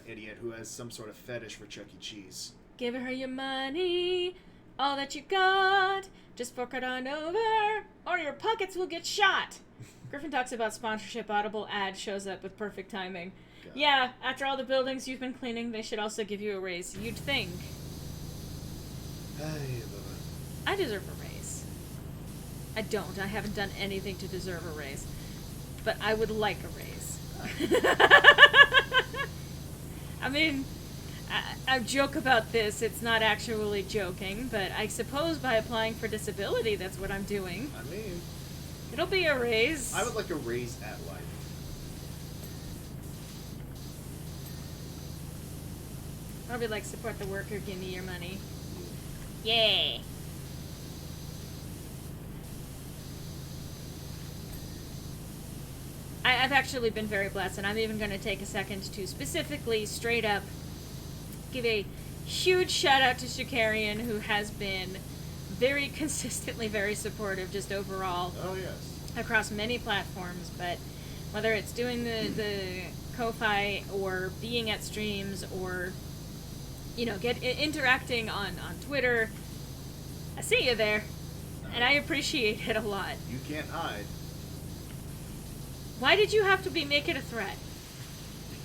idiot who has some sort of fetish for Chuck E. Cheese. Give her your money, all that you got. Just fork it on over, or your pockets will get shot. Griffin talks about sponsorship. Audible ad shows up with perfect timing. God. Yeah, after all the buildings you've been cleaning, they should also give you a raise. You'd think. I deserve a raise. I don't. I haven't done anything to deserve a raise. But I would like a raise. I mean, I joke about this. It's not actually joking, but I suppose by applying for disability, that's what I'm doing. I mean... It'll be a raise. I would like a raise at life. I'll be like, support the worker, give me your money. Yay. I've actually been very blessed, and I'm even going to take a second to specifically, straight up, give a huge shout out to Shikarian, who has been very consistently very supportive just overall. Oh, yes. Across many platforms, but whether it's doing the Ko-Fi or being at streams or, you know, interacting on Twitter, I see you there, and I appreciate it a lot. You can't hide. Why did you have to make it a threat?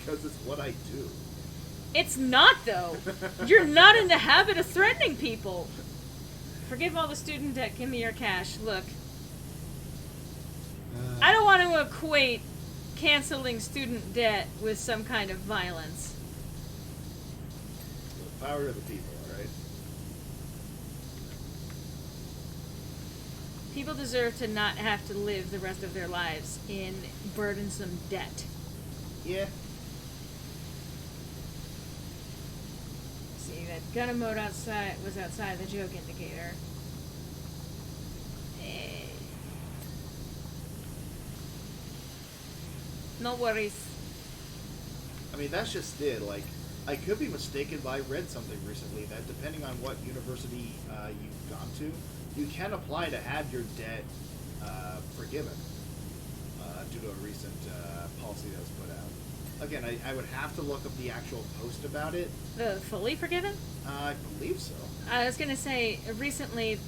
Because it's what I do. It's not, though. You're not in the habit of threatening people. Forgive all the student debt, give me your cash. Look. I don't want to equate canceling student debt with some kind of violence. The power of the people, right? People deserve to not have to live the rest of their lives in burdensome debt. Yeah. See, that gun emote outside was outside the joke indicator. No worries. I mean, that's just it. Like, I could be mistaken, but I read something recently that depending on what university you've gone to, you can apply to have your debt forgiven due to a recent policy that was put out. Again, I would have to look up the actual post about it. Fully forgiven? I believe so. I was going to say, recently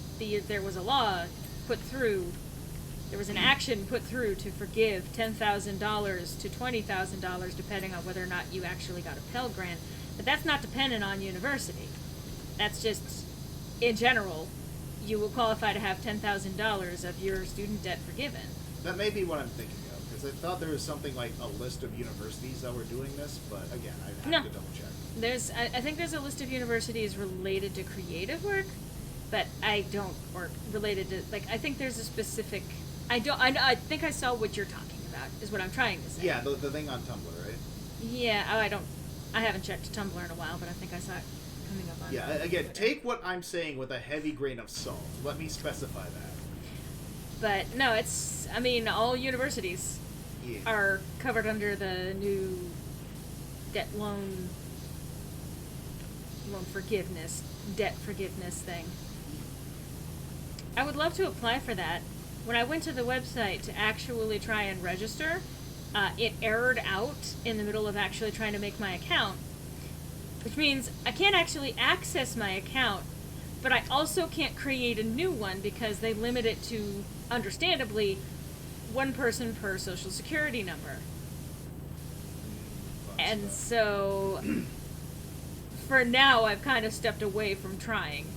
there was a law put through. There was an action put through to forgive $10,000 to $20,000, depending on whether or not you actually got a Pell Grant. But that's not dependent on university. That's just, in general, you will qualify to have $10,000 of your student debt forgiven. That may be what I'm thinking of, because I thought there was something like a list of universities that were doing this, but again, I have to double check. I think there's a list of universities related to creative work, but or related to, like, I think there's a specific... I think I saw what you're talking about, is what I'm trying to say. Yeah, the thing on Tumblr, right? Yeah, I haven't checked Tumblr in a while, but I think I saw it coming up on... Yeah, again, take what I'm saying with a heavy grain of salt. Let me specify that. But, no, all universities are covered under the new debt debt forgiveness thing. I would love to apply for that. When I went to the website to actually try and register, it errored out in the middle of actually trying to make my account, which means I can't actually access my account, but I also can't create a new one because they limit it to, understandably, one person per social security number. And so, for now, I've kind of stepped away from trying.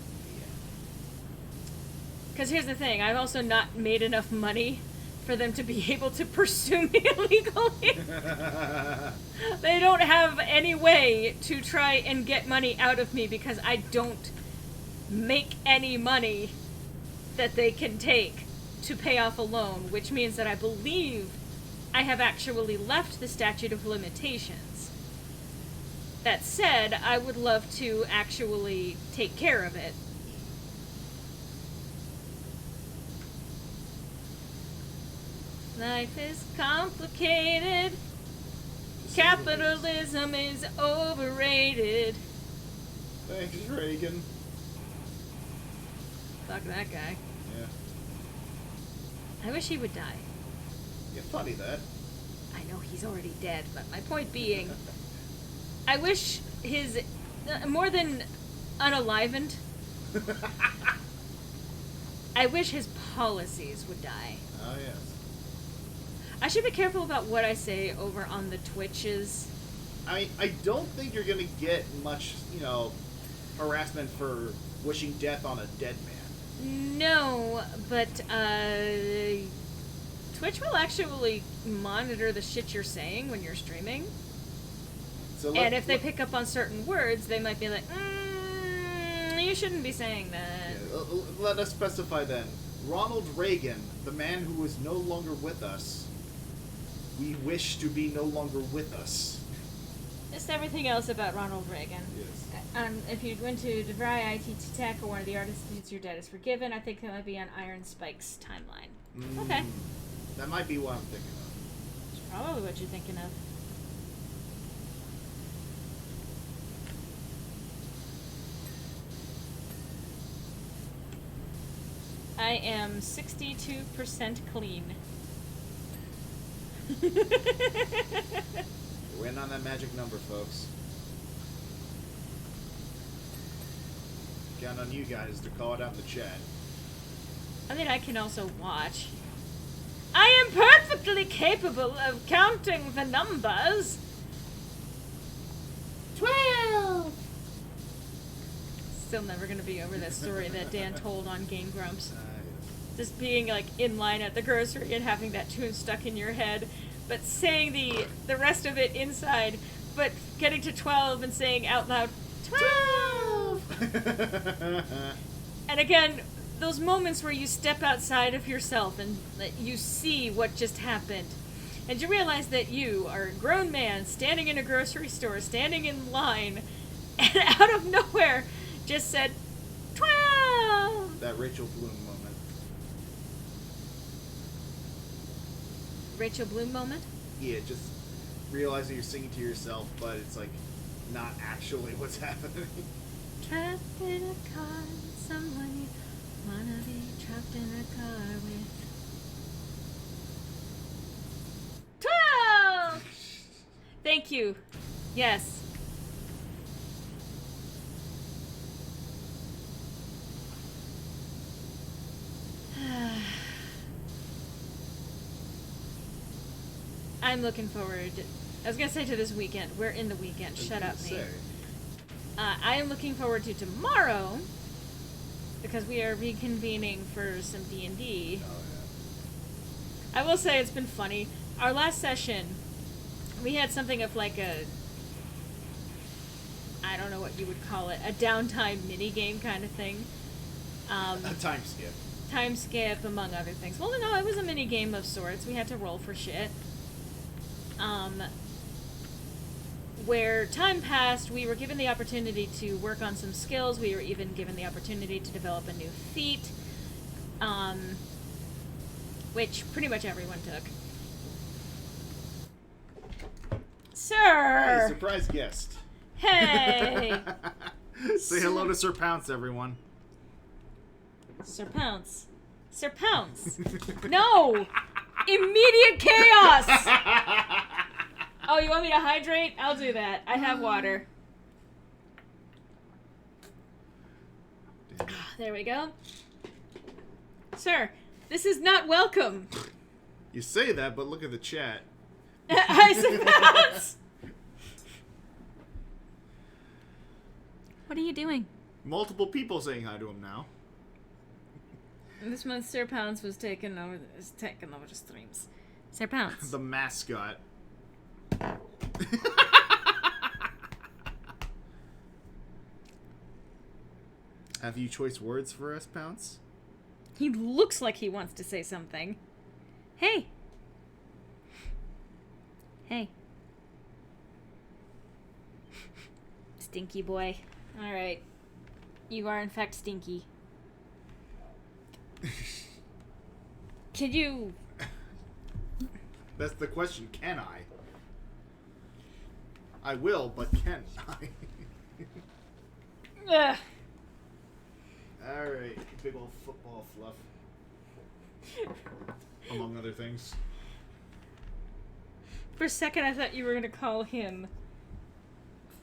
Because here's the thing, I've also not made enough money for them to be able to pursue me illegally. They don't have any way to try and get money out of me because I don't make any money that they can take to pay off a loan, which means that I believe I have actually left the statute of limitations. That said, I would love to actually take care of it. Life is complicated. Capitalism is overrated. Thanks, Reagan. Fuck that guy. Yeah. I wish he would die. Yeah, funny that. I know he's already dead, but my point being, I wish his, more than unalivened, I wish his policies would die. Oh, yes. I should be careful about what I say over on the Twitches. I don't think you're gonna get much, harassment for wishing death on a dead man. No, but Twitch will actually monitor the shit you're saying when you're streaming. And if they pick up on certain words, they might be like, you shouldn't be saying that. Yeah, let us specify then. Ronald Reagan, the man who is no longer with us, we wish to be no longer with us. Just everything else about Ronald Reagan. Yes. If you went to DeVry, ITT Tech, or one of the artists, your debt is forgiven. I think that might be on Iron Spike's timeline. Okay. That might be what I'm thinking of. It's probably what you're thinking of. I am 62% clean. We're waiting on that magic number, folks. Count on you guys to call it out in the chat. I mean, I can also watch. I am perfectly capable of counting the numbers. 12! Still never gonna be over that story that Dan told on Game Grumps. Just being, like, in line at the grocery and having that tune stuck in your head but saying the rest of it inside, but getting to 12 and saying out loud, 12! And again, those moments where you step outside of yourself and you see what just happened. And you realize that you are a grown man standing in a grocery store, standing in line, and out of nowhere just said, 12! That Rachel Bloom moment. Rachel Bloom moment? Yeah, just realizing you're singing to yourself, but it's like not actually what's happening. Trapped in a car, someone you wanna be trapped in a car with. 12! Thank you. Yes. I'm looking forward. I was gonna say to this weekend. We're in the weekend. Shut up, mate. I am looking forward to tomorrow because we are reconvening for some D&D. Oh, yeah. I will say it's been funny. Our last session, we had something of like a, I don't know what you would call it, a downtime mini game kind of thing. A time skip. Time skip, among other things. Well, no, it was a mini game of sorts. We had to roll for shit. Where time passed, we were given the opportunity to work on some skills. We were even given the opportunity to develop a new feat, which pretty much everyone took. Sir! Hey, surprise guest. Hey! Say hello to Sir Pounce, everyone. Sir Pounce. Sir Pounce! No! Immediate chaos! Oh, you want me to hydrate? I'll do that. I have water. There we go. Sir, this is not welcome. You say that, but look at the chat. I suppose. What are you doing? Multiple people saying hi to him now. This month, Sir Pounce was taking over the streams. Sir Pounce. The mascot. Have you choice words for us, Pounce? He looks like he wants to say something. Hey. Hey. Stinky boy. Alright. You are in fact stinky. Can you... That's the question, can I? I will, but can I? Ugh. Alright, big old football fluff. Among other things. For a second I thought you were going to call him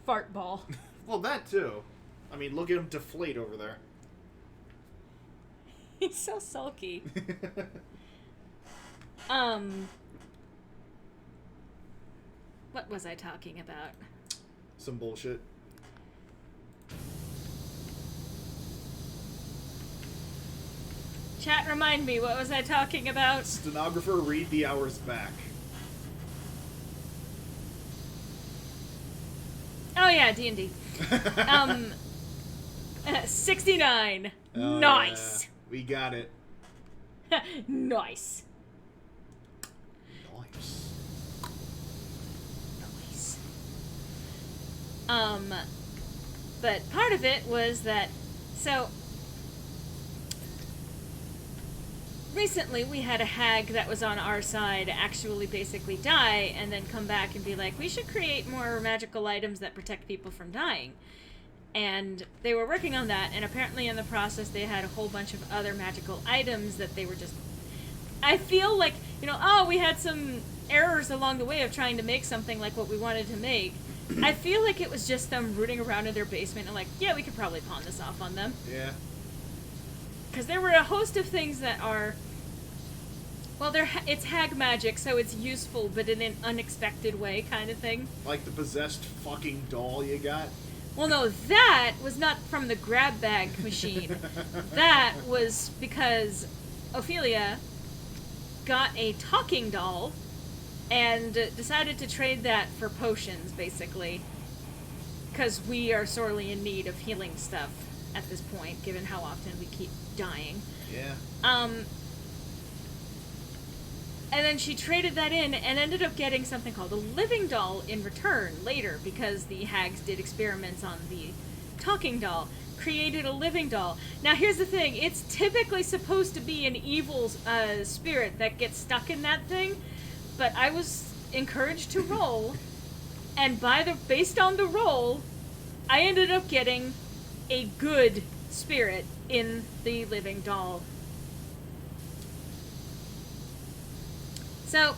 Fart Ball. Well, that too. I mean, look at him deflate over there. He's so sulky. What was I talking about? Some bullshit. Chat, remind me, what was I talking about? Stenographer, read the hours back. Oh yeah, D&D. 69. Oh, nice. Yeah. We got it. Nice. Nice. Nice. But part of it was that, so, recently we had a hag that was on our side actually basically die and then come back and be like, we should create more magical items that protect people from dying. And they were working on that, and apparently in the process they had a whole bunch of other magical items that they were just... I feel like, we had some errors along the way of trying to make something like what we wanted to make. I feel like it was just them rooting around in their basement and like, yeah, we could probably pawn this off on them. Yeah. Because there were a host of things that are... Well, it's hag magic, so it's useful, but in an unexpected way kind of thing. Like the possessed fucking doll you got? Well, no, that was not from the grab bag machine. That was because Ophelia got a talking doll and decided to trade that for potions, basically. Because we are sorely in need of healing stuff at this point, given how often we keep dying. Yeah. And then she traded that in and ended up getting something called a living doll in return later, because the hags did experiments on the talking doll. Created a living doll. Now here's the thing, it's typically supposed to be an evil spirit that gets stuck in that thing, but I was encouraged to roll, and based on the roll, I ended up getting a good spirit in the living doll. So,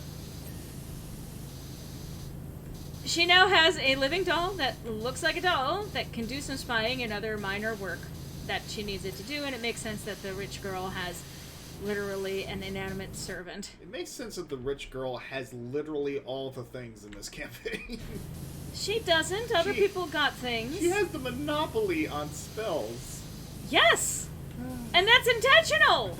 she now has a living doll that looks like a doll that can do some spying and other minor work that she needs it to do, and it makes sense that the rich girl has literally an inanimate servant. It makes sense that the rich girl has literally all the things in this campaign. She doesn't. Other people got things. She has the monopoly on spells. Yes! And that's intentional!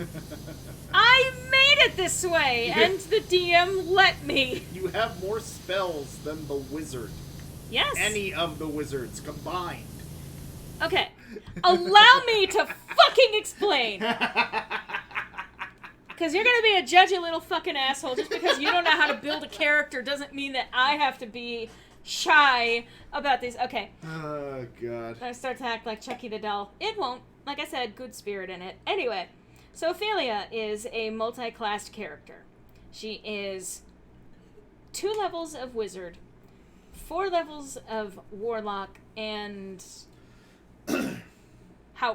I made it this way, and the DM let me. You have more spells than the wizard. Yes. Any of the wizards combined. Okay. Allow me to fucking explain. Because you're gonna be a judgy little fucking asshole just because you don't know how to build a character doesn't mean that I have to be shy about these. Okay. Oh, God. I start to act like Chucky the doll. It won't. Like I said, good spirit in it. Anyway, so Ophelia is a multi-classed character. She is 2 levels of wizard, 4 levels of warlock, and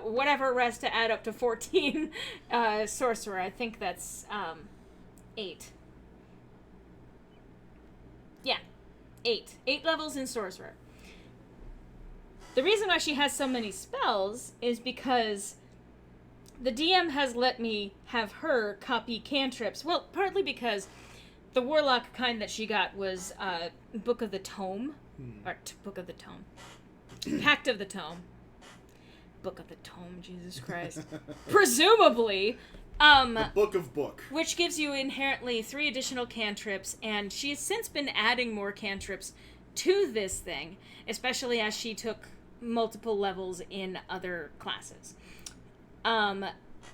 whatever rest to add up to 14 sorcerer. I think that's 8. Yeah, 8. 8 levels in sorcerer. The reason why she has so many spells is because the DM has let me have her copy cantrips. Well, partly because the warlock kind that she got was Book of the Tome. Or Book of the Tome. Pact of the Tome. Book of the Tome, Jesus Christ. Presumably. The Book of Book. Which gives you inherently 3 additional cantrips, and she has since been adding more cantrips to this thing, especially as she took multiple levels in other classes. And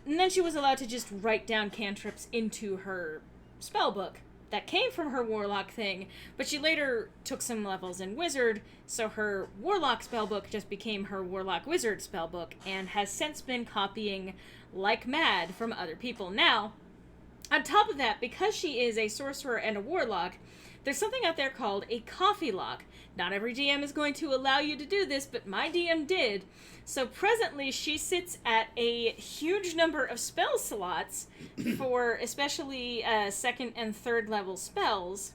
then she was allowed to just write down cantrips into her spellbook that came from her warlock thing, but she later took some levels in wizard, so her warlock spellbook just became her warlock wizard spellbook, and has since been copying like mad from other people. Now, on top of that, because she is a sorcerer and a warlock, there's something out there called a coffee lock. Not every DM is going to allow you to do this, but my DM did. So presently, she sits at a huge number of spell slots for especially 2nd and 3rd level spells.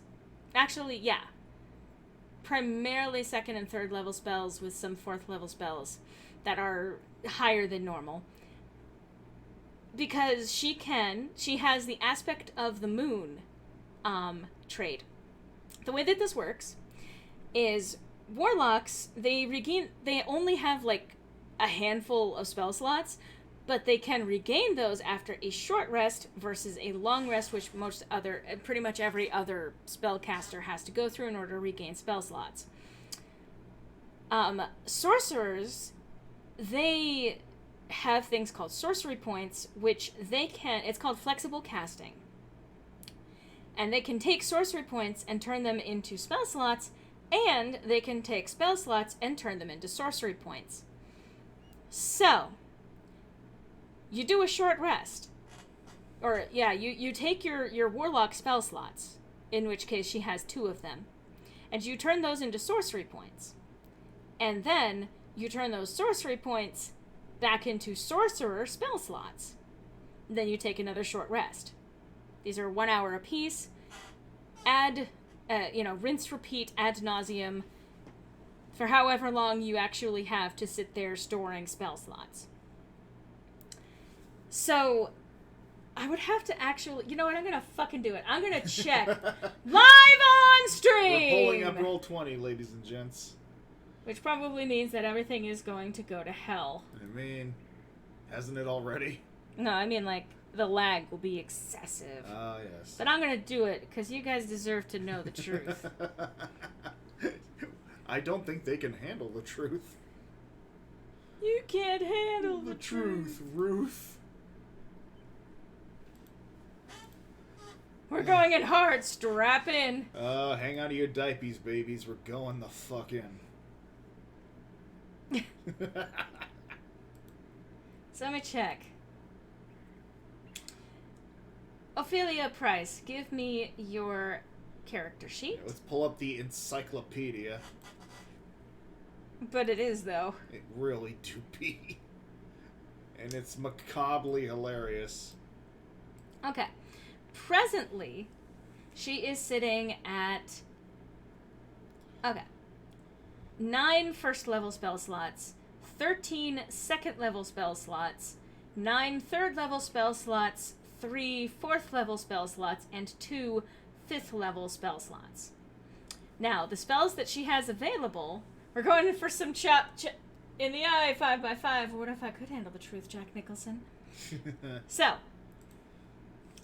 Actually, yeah. Primarily 2nd and 3rd level spells with some 4th level spells that are higher than normal. Because she has the aspect of the moon trait. The way that this works is warlocks, they only have like a handful of spell slots, but they can regain those after a short rest versus a long rest, which pretty much every other spellcaster has to go through in order to regain spell slots. Sorcerers, they have things called sorcery points, which it's called flexible casting. And they can take sorcery points and turn them into spell slots, and they can take spell slots and turn them into sorcery points. So, you do a short rest. Or, yeah, you take your warlock spell slots, in which case she has 2 of them, and you turn those into sorcery points. And then, you turn those sorcery points back into sorcerer spell slots. Then you take another short rest. These are 1 hour apiece. Rinse, repeat, ad nauseum for however long you actually have to sit there storing spell slots. So, I would have to actually... You know what? I'm going to fucking do it. I'm going to check live on stream! We're pulling up Roll20, ladies and gents. Which probably means that everything is going to go to hell. I mean, hasn't it already? No, I mean, like, the lag will be excessive. Oh, yes. But I'm going to do it because you guys deserve to know the truth. I don't think they can handle the truth. You can't handle the truth, Ruth. We're going in hard. Strap in. Hang on to your diapers, babies. We're going the fuck in. So let me check. Ophelia Price, give me your character sheet. Yeah, let's pull up the encyclopedia. But it is, though. It really do be. And it's macabrely hilarious. Okay. Presently, she is sitting at... Okay. 9 first-level spell slots, 13 second-level spell slots, 9 third-level spell slots, 3 fourth-level spell slots, and 2 fifth-level spell slots. Now, the spells that she has available... We're going for some chop in the eye, 5x5. What if I could handle the truth, Jack Nicholson? So,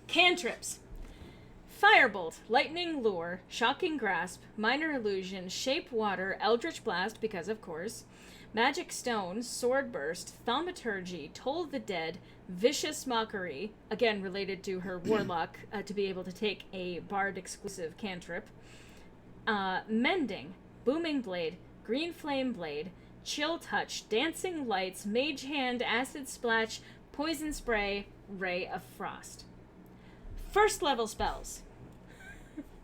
cantrips. Firebolt, Lightning Lure, Shocking Grasp, Minor Illusion, Shape Water, Eldritch Blast, because of course, Magic Stone, Sword Burst, Thaumaturgy, Toll the Dead, Vicious Mockery, again related to her Warlock, to be able to take a Bard-exclusive cantrip, Mending, Booming Blade, Green Flame Blade, Chill Touch, Dancing Lights, Mage Hand, Acid Splash, Poison Spray, Ray of Frost. First level spells.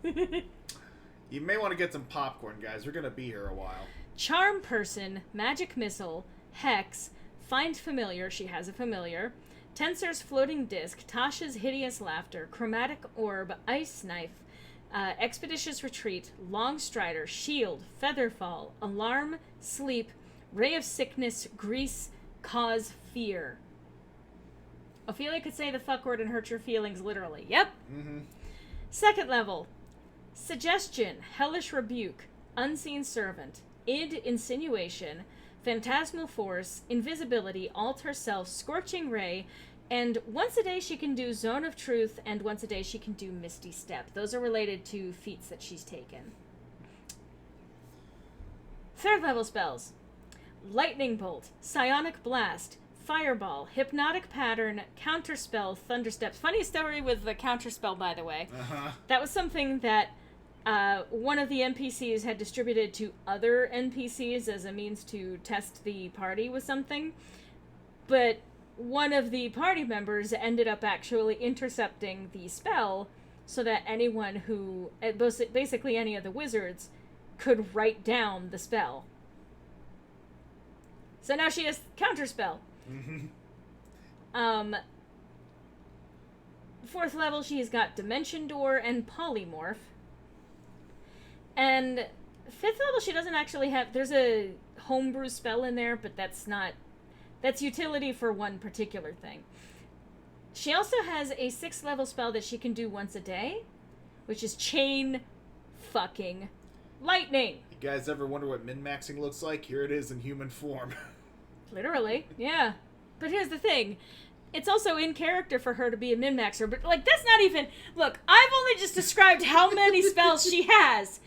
You may want to get some popcorn, guys. We're going to be here a while. Charm Person, Magic Missile, Hex, Find Familiar, she has a familiar, Tensor's Floating Disc, Tasha's Hideous Laughter, Chromatic Orb, Ice Knife, Expeditious Retreat, Long Strider, Shield, Featherfall, Alarm, Sleep, Ray of Sickness, Grease, Cause Fear. Ophelia could say the fuck word and hurt your feelings literally. Yep. Mm-hmm. Second level. Suggestion, Hellish Rebuke, Unseen Servant, Id Insinuation, Phantasmal Force, Invisibility, Alter Self, Scorching Ray, and once a day she can do Zone of Truth, and once a day she can do Misty Step. Those are related to feats that she's taken. Third level spells. Lightning Bolt, Psionic Blast, Fireball, Hypnotic Pattern, Counterspell, Thunderstep. Funny story with the Counterspell, by the way. Uh-huh. That was something that one of the NPCs had distributed to other NPCs as a means to test the party with something. But one of the party members ended up actually intercepting the spell so that anyone who, basically any of the wizards, could write down the spell. So now she has Counterspell. Mm-hmm. Fourth level, she's got Dimension Door and Polymorph. And fifth level, she doesn't actually have... There's a homebrew spell in there, but that's utility for one particular thing. She also has a 6th level spell that she can do once a day, which is Chain fucking Lightning. You guys ever wonder what min-maxing looks like? Here it is in human form. Literally, yeah. But here's the thing. It's also in character for her to be a min-maxer, but, that's not even... Look, I've only just described how many spells she has.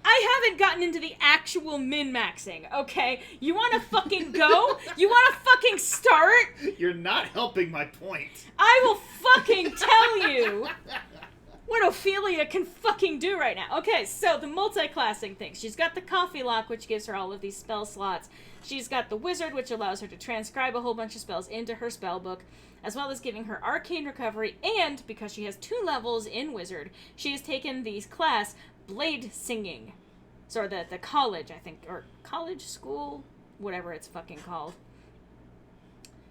I haven't gotten into the actual min-maxing, okay? You wanna fucking go? You wanna fucking start? You're not helping my point. I will fucking tell you what Ophelia can fucking do right now. Okay, so the multi-classing thing. She's got the Coffee Lock, which gives her all of these spell slots. She's got the Wizard, which allows her to transcribe a whole bunch of spells into her spell book, as well as giving her Arcane Recovery, and, because she has 2 levels in Wizard, she has taken the class Blade Singing. So the college, I think, or college, school, whatever it's fucking called.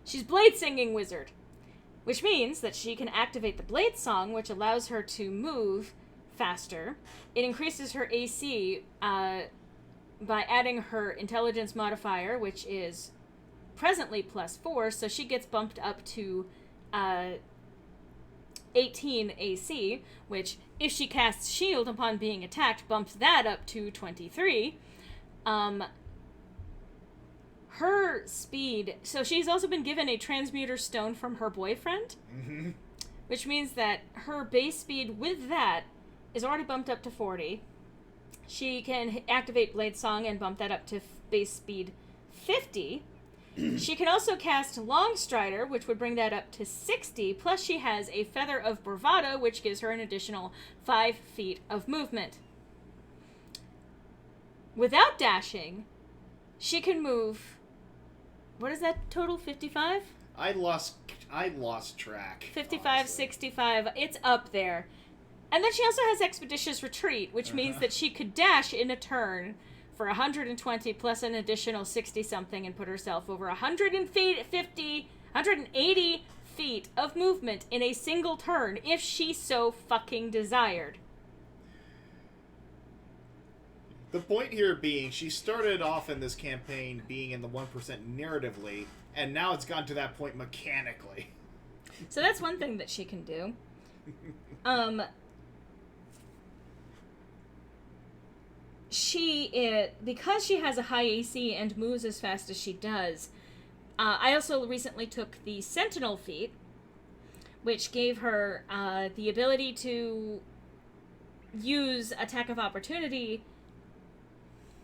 She's Blade Singing Wizard, which means that she can activate the Blade Song, which allows her to move faster. It increases her AC by adding her Intelligence modifier, which is presently +4, so she gets bumped up to 18 AC, which, if she casts Shield upon being attacked, bumps that up to 23. Her her speed... So she's also been given a transmuter stone from her boyfriend, which means that her base speed with that is already bumped up to 40. She can activate Blade Song and bump that up to base speed 50. She can also cast Long Strider, which would bring that up to 60, plus she has a Feather of Bravado, which gives her an additional 5 feet of movement. Without dashing, she can move... What is that total? 55? I lost track. 55, honestly. 65. It's up there. And then she also has Expeditious Retreat, which means that she could dash in a turn for 120 plus an additional 60-something and put herself over 180 feet of movement in a single turn if she so fucking desired. The point here being, she started off in this campaign being in the 1% narratively, and now it's gotten to that point mechanically. So that's one thing that she can do. Because she has a high AC and moves as fast as she does, I also recently took the Sentinel feat, which gave her the ability to use Attack of Opportunity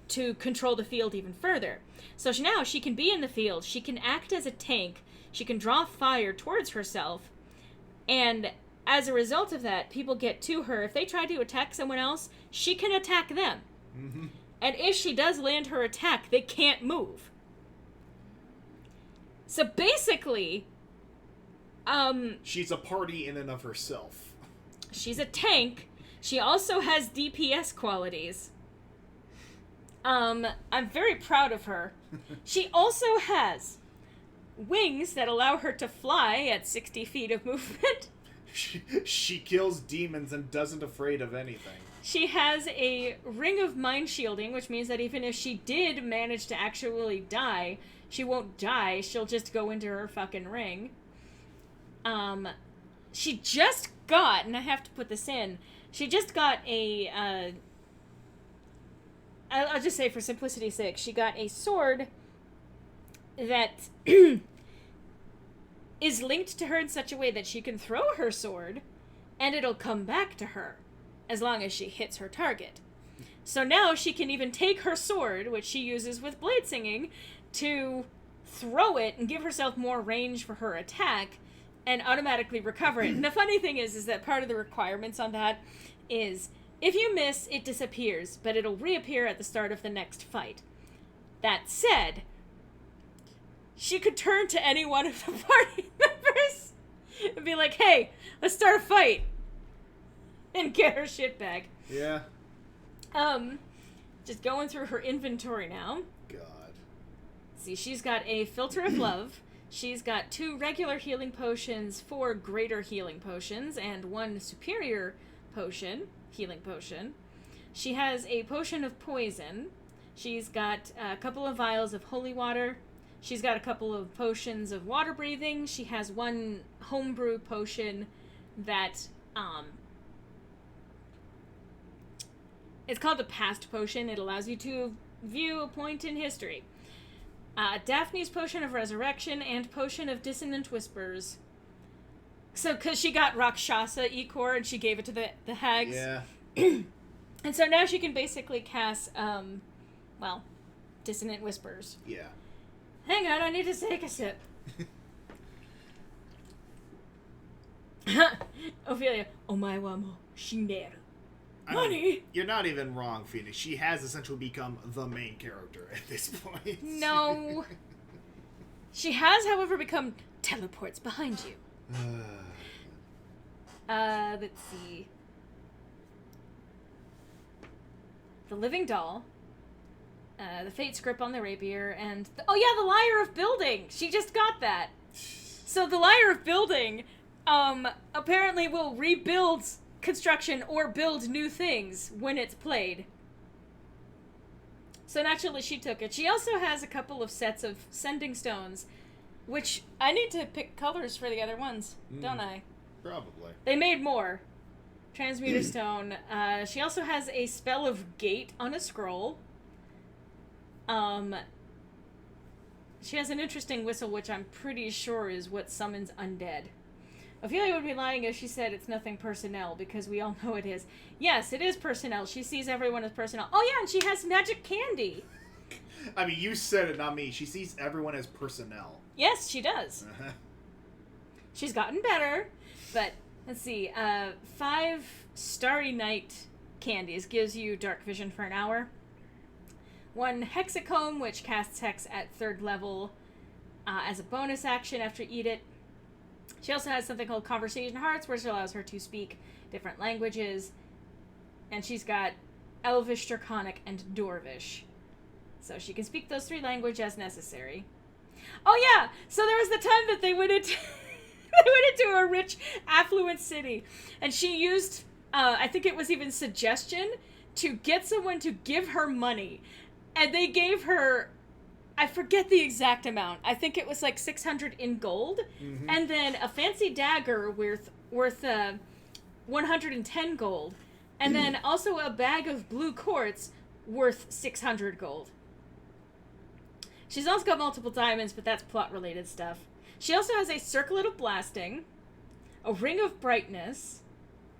to control the field even further. So now she can be in the field, she can act as a tank, she can draw fire towards herself, and as a result of that, people get to her. If they try to attack someone else, she can attack them. Mm-hmm. And if she does land her attack, they can't move. So basically, she's a party in and of herself. She's a tank. She also has DPS qualities. I'm very proud of her. She also has wings that allow her to fly at 60 feet of movement. She kills demons and doesn't afraid of anything. She has a ring of mind shielding, which means that even if she did manage to actually die, she won't die. She'll just go into her fucking ring. She just got, and I have to put this in, she just got a, I'll just say for simplicity's sake, she got a sword that is linked to her in such a way that she can throw her sword, and it'll come back to her, as long as she hits her target. So now she can even take her sword, which she uses with blade singing, to throw it and give herself more range for her attack, and automatically recover it. And the funny thing is that part of the requirements on that is, if you miss, it disappears, but it'll reappear at the start of the next fight. That said, she could turn to any one of the party members and be like, hey, let's start a fight. And get her shit back. Yeah. Just going through her inventory now. God. See, she's got a Filter of Love. She's got 2 regular healing potions, 4 greater healing potions, and 1 superior healing potion. She has a potion of poison. She's got a couple of vials of holy water. She's got a couple of potions of water breathing. She has 1 homebrew potion that, it's called the Past Potion. It allows you to view a point in history. Daphne's Potion of Resurrection and Potion of Dissonant Whispers. So, because she got Rakshasa E-Core and she gave it to the hags. Yeah. And so now she can basically cast, Dissonant Whispers. Yeah. Hang on, I need to take a sip. Ophelia, omae wa mo shinderu. Money! You're not even wrong, Phoenix. She has essentially become the main character at this point. No. She has, however, become teleports behind you. Let's see. The Living Doll. The Fate Script on the Rapier, and... the Lyre of Building! She just got that! So the Lyre of Building, apparently will rebuild construction or build new things when it's played. So naturally she took it. She also has a couple of sets of Sending Stones, which I need to pick colors for the other ones, don't I? Probably. They made more. Transmuter Stone. She also has a spell of Gate on a scroll. She has an interesting whistle, which I'm pretty sure is what summons undead. Ophelia would be lying if she said it's nothing personnel, because we all know it is. Yes, it is personnel. She sees everyone as personnel. Oh yeah, and she has magic candy. I mean, you said it, not me. She sees everyone as personnel. Yes, she does. She's gotten better, but let's see. 5 Starry Night candies gives you dark vision for an hour. 1 Hexacomb, which casts Hex at 3rd level as a bonus action after you eat it. She also has something called Conversation Hearts, which allows her to speak different languages. And she's got Elvish, Draconic, and Dwarvish. So she can speak those 3 languages as necessary. Oh yeah! So there was the time that they went into a rich, affluent city. And she used, I think it was even suggestion, to get someone to give her money. And they gave her, I forget the exact amount. I think it was like 600 in gold. Mm-hmm. And then a fancy dagger worth 110 gold. And then also a bag of blue quartz worth 600 gold. She's also got multiple diamonds, but that's plot-related stuff. She also has a circlet of blasting, a ring of brightness,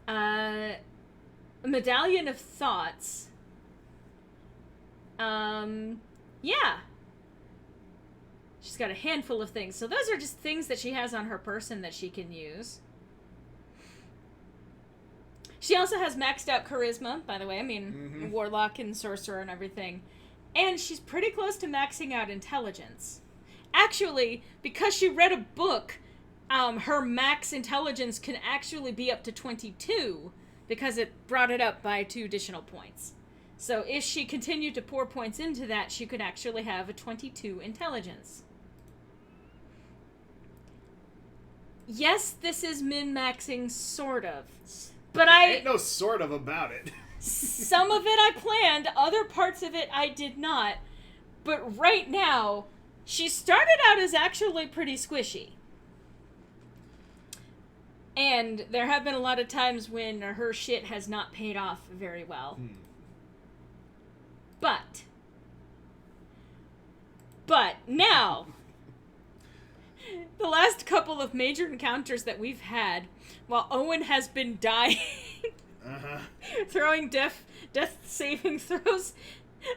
a medallion of thoughts. Yeah. She's got a handful of things. So those are just things that she has on her person that she can use. She also has maxed out charisma, by the way. I mean, warlock and sorcerer and everything. And she's pretty close to maxing out intelligence. Actually, because she read a book, her max intelligence can actually be up to 22 because it brought it up by 2 additional points. So if she continued to pour points into that, she could actually have a 22 intelligence. Yes, this is min-maxing, sort of. But ain't no sort of about it. Some of it I planned, other parts of it I did not. But right now, she started out as actually pretty squishy. And there have been a lot of times when her shit has not paid off very well. But now, the last couple of major encounters that we've had, while Owen has been dying, throwing death saving throws,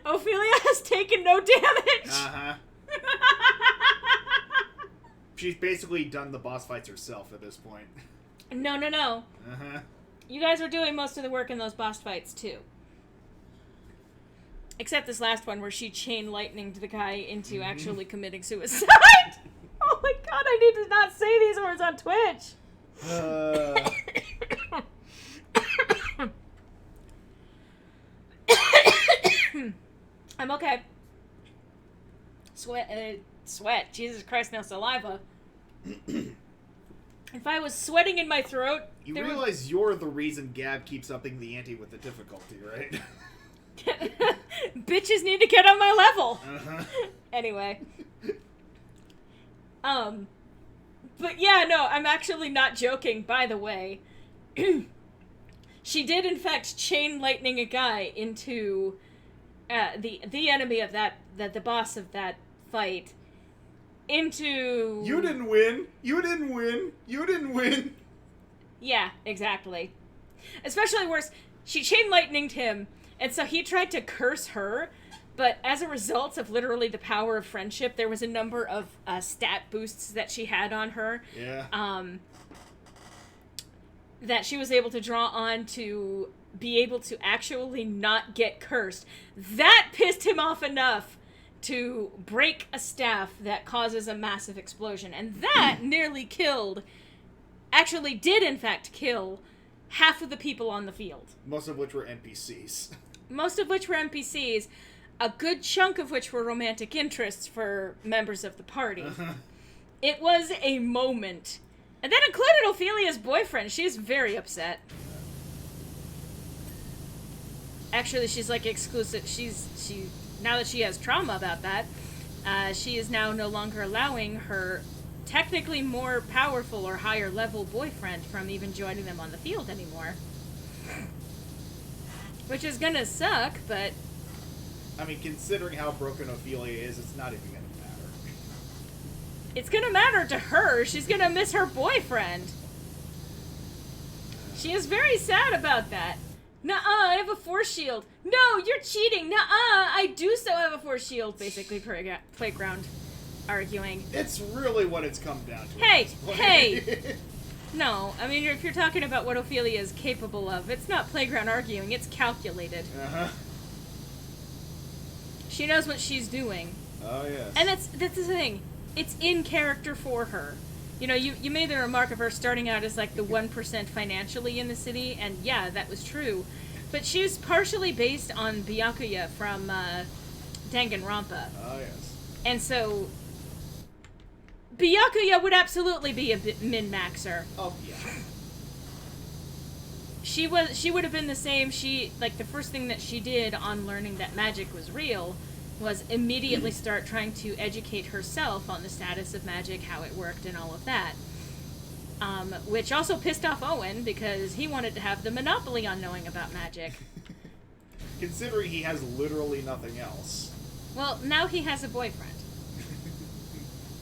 Ophelia has taken no damage. She's basically done the boss fights herself at this point. No. You guys are doing most of the work in those boss fights, too. Except this last one where she chain lightninged the guy into actually committing suicide. Oh my god, I need to not say these words on Twitch. I'm okay. Sweat. Jesus Christ, now saliva. If I was sweating in my throat... You realize you're the reason Gab keeps upping the ante with the difficulty, right? Bitches need to get on my level. Anyway. But yeah, no, I'm actually not joking, by the way. She did, in fact, chain lightning a guy into the enemy of the boss of that fight into... You didn't win! Yeah, exactly. Especially worse, she chain lightninged him, and so he tried to curse her, but as a result of literally the power of friendship, there was a number of stat boosts that she had on her. Yeah. That she was able to draw on to be able to actually not get cursed. That pissed him off enough to break a staff that causes a massive explosion. And that nearly killed, actually did in fact kill, half of the people on the field. Most of which were NPCs. A good chunk of which were romantic interests for members of the party. It was a moment. And that included Ophelia's boyfriend. She's very upset. Actually, she's like exclusive. Now that she has trauma about that, she is now no longer allowing her technically more powerful or higher level boyfriend from even joining them on the field anymore. Which is gonna suck, but... I mean, considering how broken Ophelia is, it's not even gonna matter. it's gonna matter to her. She's gonna miss her boyfriend. She is very sad about that. Nuh-uh, I have a force shield. No, you're cheating. Nuh-uh, I do still have a force shield. Basically, playground arguing. It's really what it's come down to. Hey! No, I mean, if you're talking about what Ophelia is capable of, it's not playground arguing, it's calculated. Uh-huh. She knows what she's doing. Oh, yes. And that's the thing. It's in character for her. You know, you made the remark of her starting out as, like, the 1% financially in the city, and yeah, that was true. But she was partially based on Byakuya from Danganronpa. Oh, yes. And so, Byakuya would absolutely be a min-maxer. Oh, yeah. She would have been the same. The first thing that she did on learning that magic was real was immediately start trying to educate herself on the status of magic, how it worked, and all of that. Which also pissed off Owen, because he wanted to have the monopoly on knowing about magic. Considering he has literally nothing else. Well, now he has a boyfriend.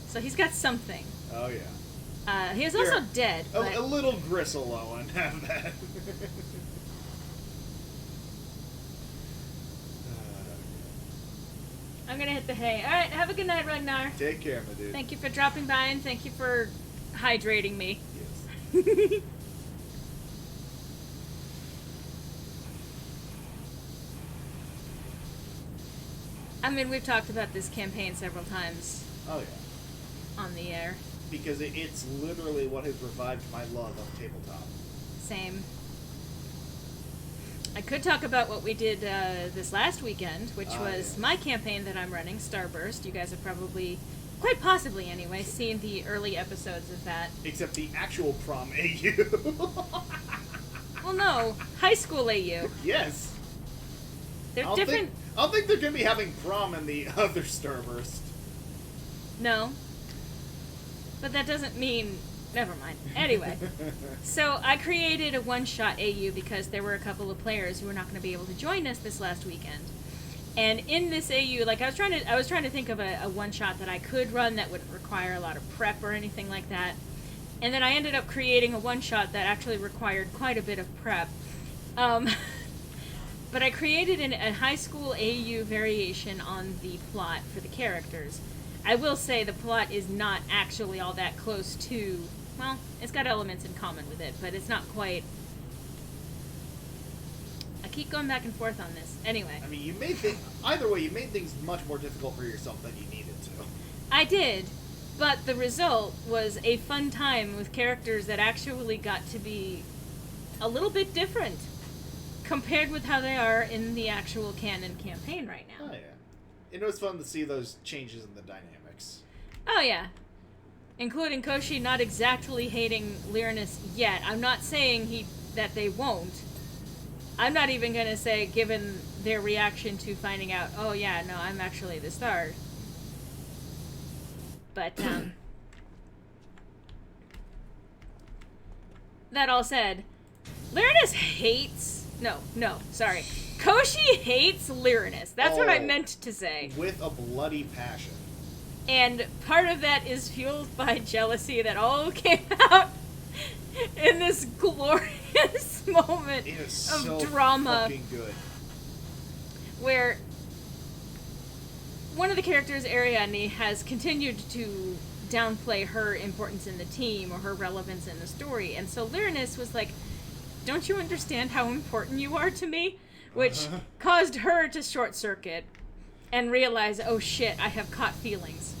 So he's got something. Oh, yeah. He was also dead. But... A little gristle, Owen. Have that. I'm gonna hit the hay. Alright, have a good night, Ragnar. Take care, my dude. Thank you for dropping by, and thank you for hydrating me. Yes. I mean, we've talked about this campaign several times. Oh, yeah. On the air. Because it's literally what has revived my love of tabletop. Same. I could talk about what we did this last weekend, which was my campaign that I'm running, Starburst. You guys have probably, quite possibly anyway, seen the early episodes of that. Except the actual prom AU. Well, no. High school AU. Yes. They're different. I don't think they're going to be having prom in the other Starburst. No. But that doesn't mean... Never mind. Anyway. So I created a one-shot AU because there were a couple of players who were not going to be able to join us this last weekend. And in this AU, like, I was trying to think of a one-shot that I could run that wouldn't require a lot of prep or anything like that. And then I ended up creating a one-shot that actually required quite a bit of prep. But I created a high school AU variation on the plot for the characters. I will say the plot is not actually all that close to... Well, it's got elements in common with it, but it's not quite... I keep going back and forth on this. Anyway. I mean, you made things... Either way, you made things much more difficult for yourself than you needed to. I did, but the result was a fun time with characters that actually got to be a little bit different compared with how they are in the actual canon campaign right now. Oh, yeah. It was fun to see those changes in the dynamics. Oh, yeah. Including Koshi not exactly hating Lyranus yet. I'm not saying that they won't. I'm not even going to say, given their reaction to finding out, oh, yeah, no, I'm actually the star. But, that all said, Lyranus hates... No, sorry. Koshi hates Lyranus. That's what I meant to say. With a bloody passion. And part of that is fueled by jealousy that all came out in this glorious moment of so drama. Fucking good. Where one of the characters, Ariadne, has continued to downplay her importance in the team or her relevance in the story. And so Lyranus was like, don't you understand how important you are to me? Which caused her to short circuit and realize, oh shit, I have caught feelings.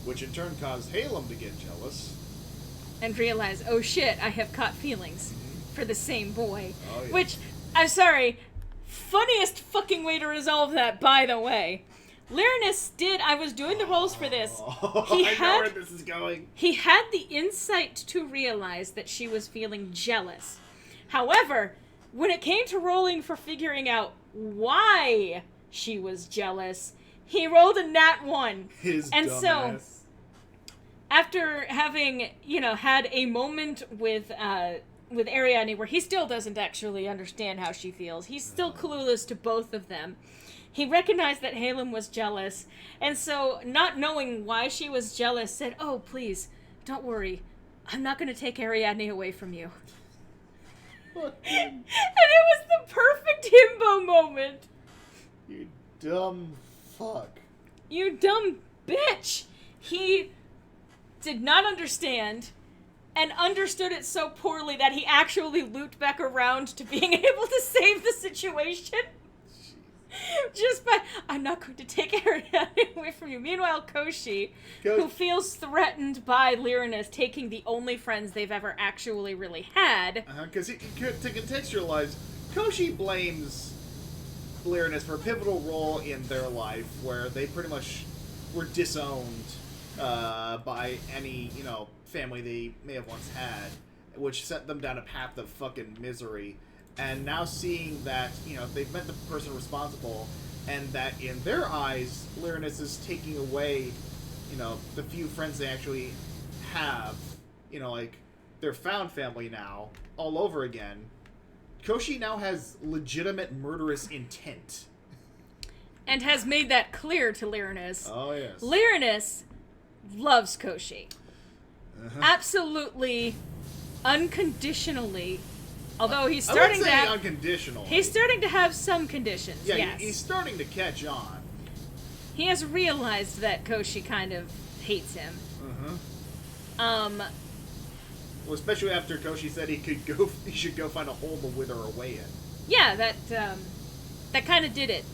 Which in turn caused Halem to get jealous. And realize, oh shit, I have caught feelings for the same boy. Oh, yeah. Which, I'm sorry, funniest fucking way to resolve that, by the way. Lyranus I was doing the rolls for this. I know where this is going. He had the insight to realize that she was feeling jealous. However, when it came to rolling for figuring out why she was jealous, he rolled a nat 1. His and dumbass. So, after having, had a moment with Ariadne where he still doesn't actually understand how she feels, he's still clueless to both of them. he recognized that Halem was jealous, and so, not knowing why she was jealous, said, "Oh, please, don't worry. I'm not going to take Ariadne away from you." And it was the perfect himbo moment. You dumb fuck. You dumb bitch. He did not understand, and understood it so poorly that he actually looped back around to being able to save the situation. Just by, I'm not going to take Ariadne away from you. Meanwhile, Koshi, who feels threatened by Lyranus taking the only friends they've ever actually really had. Because to contextualize, Koshi blames Lyranus for a pivotal role in their life where they pretty much were disowned by any, family they may have once had, which sent them down a path of fucking misery. And now seeing that, they've met the person responsible, and that in their eyes, Lyranus is taking away, the few friends they actually have, their found family now, all over again. Koshi now has legitimate murderous intent. And has made that clear to Lyranus. Oh, yes. Lyranus loves Koshi. Absolutely, unconditionally. Although he's starting to have unconditional. He's starting to have some conditions. Yeah, yes. He's starting to catch on. He has realized that Koshi kind of hates him. Well, especially after Koshi said he should go find a hole to wither away in. Yeah, that kind of did it.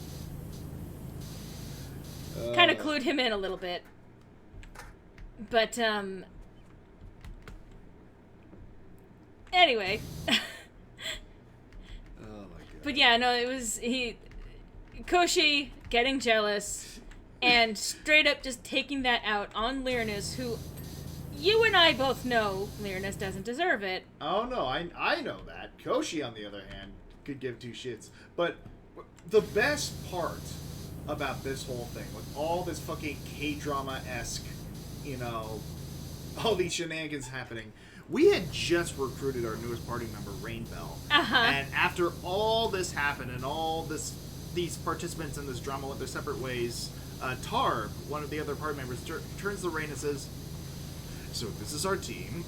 Kind of clued him in a little bit. But anyway. But yeah, no, it was Koshi getting jealous and straight up just taking that out on Lyranus, who you and I both know Lyranus doesn't deserve it. Oh no, I know that. Koshi, on the other hand, could give two shits. But the best part about this whole thing, with all this fucking K-drama-esque, all these shenanigans happening, we had just recruited our newest party member, Rainbell. And after all this happened and all these participants in this drama went their separate ways, Tarb, one of the other party members, turns to Rain and says, "So this is our team."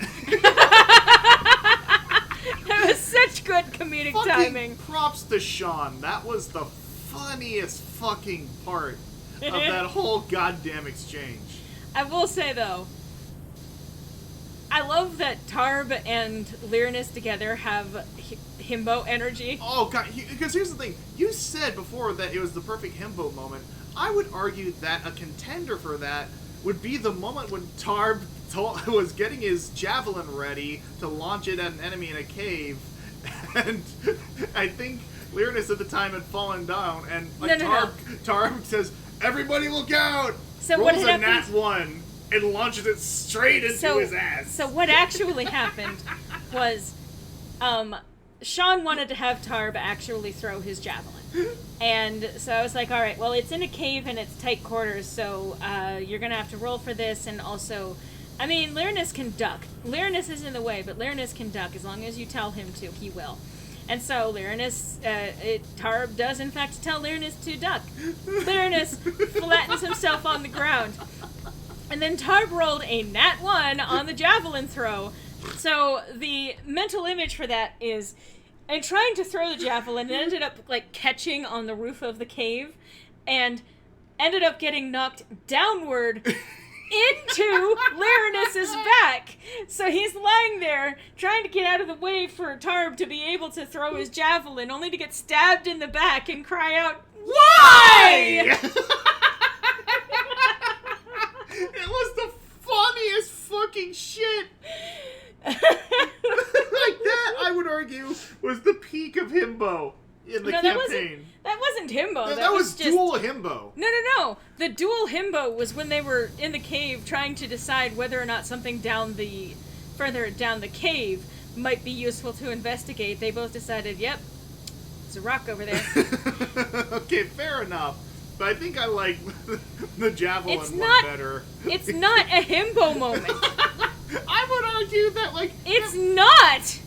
That was such good comedic timing. Props to Sean. That was the funniest fucking part of that whole goddamn exchange. I will say, though, I love that Tarb and Lyranus together have himbo energy. Oh, God, because here's the thing. You said before that it was the perfect himbo moment. I would argue that a contender for that would be the moment when Tarb was getting his javelin ready to launch it at an enemy in a cave, and I think Lyranus at the time had fallen down, and Tarb says, "Everybody look out!" So rolls what had a nat 1 and launches it straight into his ass. So what actually happened was, Sean wanted to have Tarb actually throw his javelin. And so I was like, alright, well, it's in a cave and it's tight quarters, so you're going to have to roll for this, and also, I mean, Lyranus can duck. Lyranus is in the way, but Lyranus can duck. As long as you tell him to, he will. And so Lyranus, Tarb does in fact tell Lyranus to duck. Lyranus flattens himself on the ground. And then Tarb rolled a nat 1 on the javelin throw. So the mental image for that is, in trying to throw the javelin, it ended up catching on the roof of the cave, and ended up getting knocked downward into Lyranus's back. So he's lying there trying to get out of the way for Tarb to be able to throw his javelin, only to get stabbed in the back and cry out, "Why?" It was the funniest fucking shit. That, I would argue, was the peak of himbo in the campaign. That wasn't himbo. That was just dual himbo. No. The dual himbo was when they were in the cave trying to decide whether or not something further down the cave might be useful to investigate. They both decided, yep, there's a rock over there. Okay, fair enough. But I think I like the javelin better. It's not a himbo moment. I would argue that, It's not!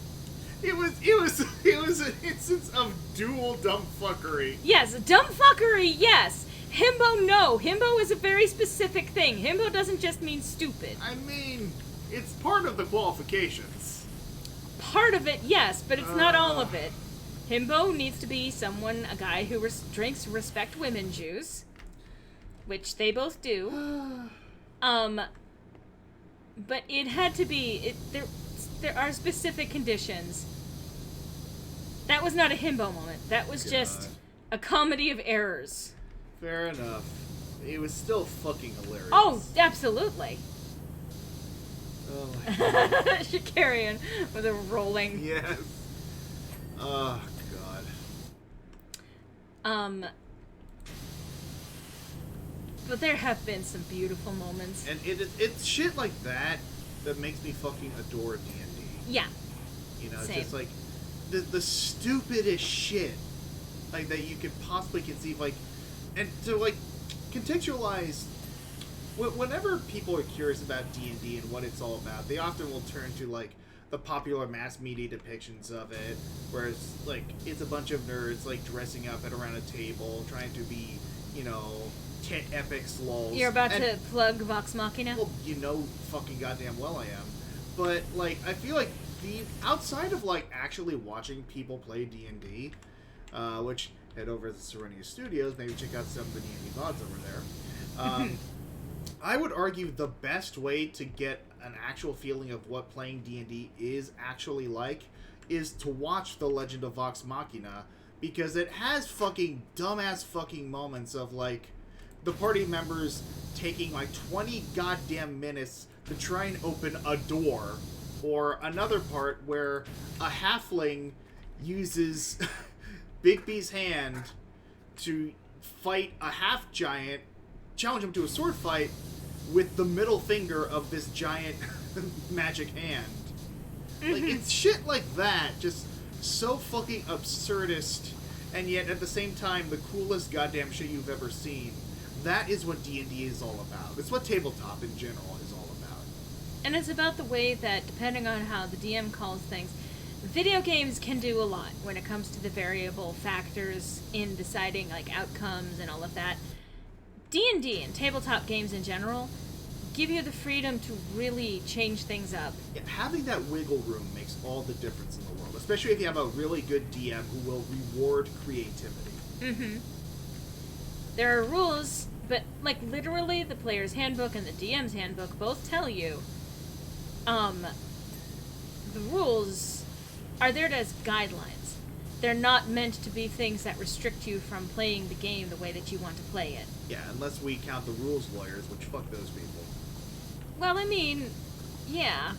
It was an instance of dual dumb fuckery. Yes, dumb fuckery, yes. Himbo, no. Himbo is a very specific thing. Himbo doesn't just mean stupid. I mean, it's part of the qualifications. Part of it, yes, but it's not all of it. Himbo needs to be a guy who drinks respect women juice, which they both do. But it had to be, there are specific conditions. That was not a himbo moment. That was just a comedy of errors. Fair enough. It was still fucking hilarious. Oh, absolutely. Oh my god. Shikarian with a rolling. Yes. Oh god. But there have been some beautiful moments. And it's shit like that makes me fucking adore D&D. Yeah. You know, Same. just like the stupidest shit like that you could possibly conceive, like, and to like contextualize. Whenever people are curious about D&D and what it's all about, they often will turn to like the popular mass media depictions of it, where it's like it's a bunch of nerds like dressing up at around a table, trying to be, you know, epic slols. You're about to plug Vox Machina? Well, you know fucking goddamn well I am. But, like, I feel like outside of, like, actually watching people play D&D, which, head over to the Serenia Studios, maybe check out some of the D&D VODs over there. I would argue the best way to get an actual feeling of what playing D&D is actually like is to watch The Legend of Vox Machina, because it has fucking dumbass fucking moments of, like, the party members taking like 20 goddamn minutes to try and open a door, or another part where a halfling uses Bigby's hand to fight a half giant, challenge him to a sword fight with the middle finger of this giant magic hand. Like, it's shit like that, just so fucking absurdist, and yet at the same time the coolest goddamn shit you've ever seen. That is what D&D is all about. It's what tabletop in general is all about. And it's about the way that, depending on how the DM calls things, video games can do a lot when it comes to the variable factors in deciding, like, outcomes and all of that. D&D and tabletop games in general give you the freedom to really change things up. Yeah, having that wiggle room makes all the difference in the world, especially if you have a really good DM who will reward creativity. Mm-hmm. There are rules, but, like, literally, the player's handbook and the DM's handbook both tell you, the rules are there as guidelines. They're not meant to be things that restrict you from playing the game the way that you want to play it. Yeah, unless we count the rules lawyers, which fuck those people. Well, I mean, yeah.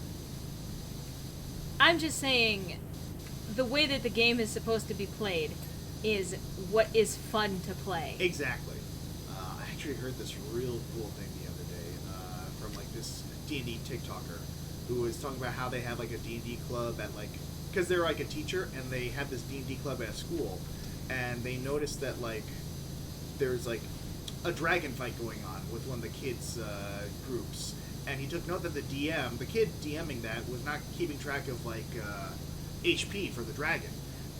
I'm just saying, the way that the game is supposed to be played is what is fun to play. Exactly. I actually heard this real cool thing the other day from like this D&D TikToker who was talking about how they have like a D&D club at like, because they're like a teacher and they have this D&D club at a school, and they noticed that like there's like a dragon fight going on with one of the kids' groups, and he took note that the kid DMing that was not keeping track of like HP for the dragon.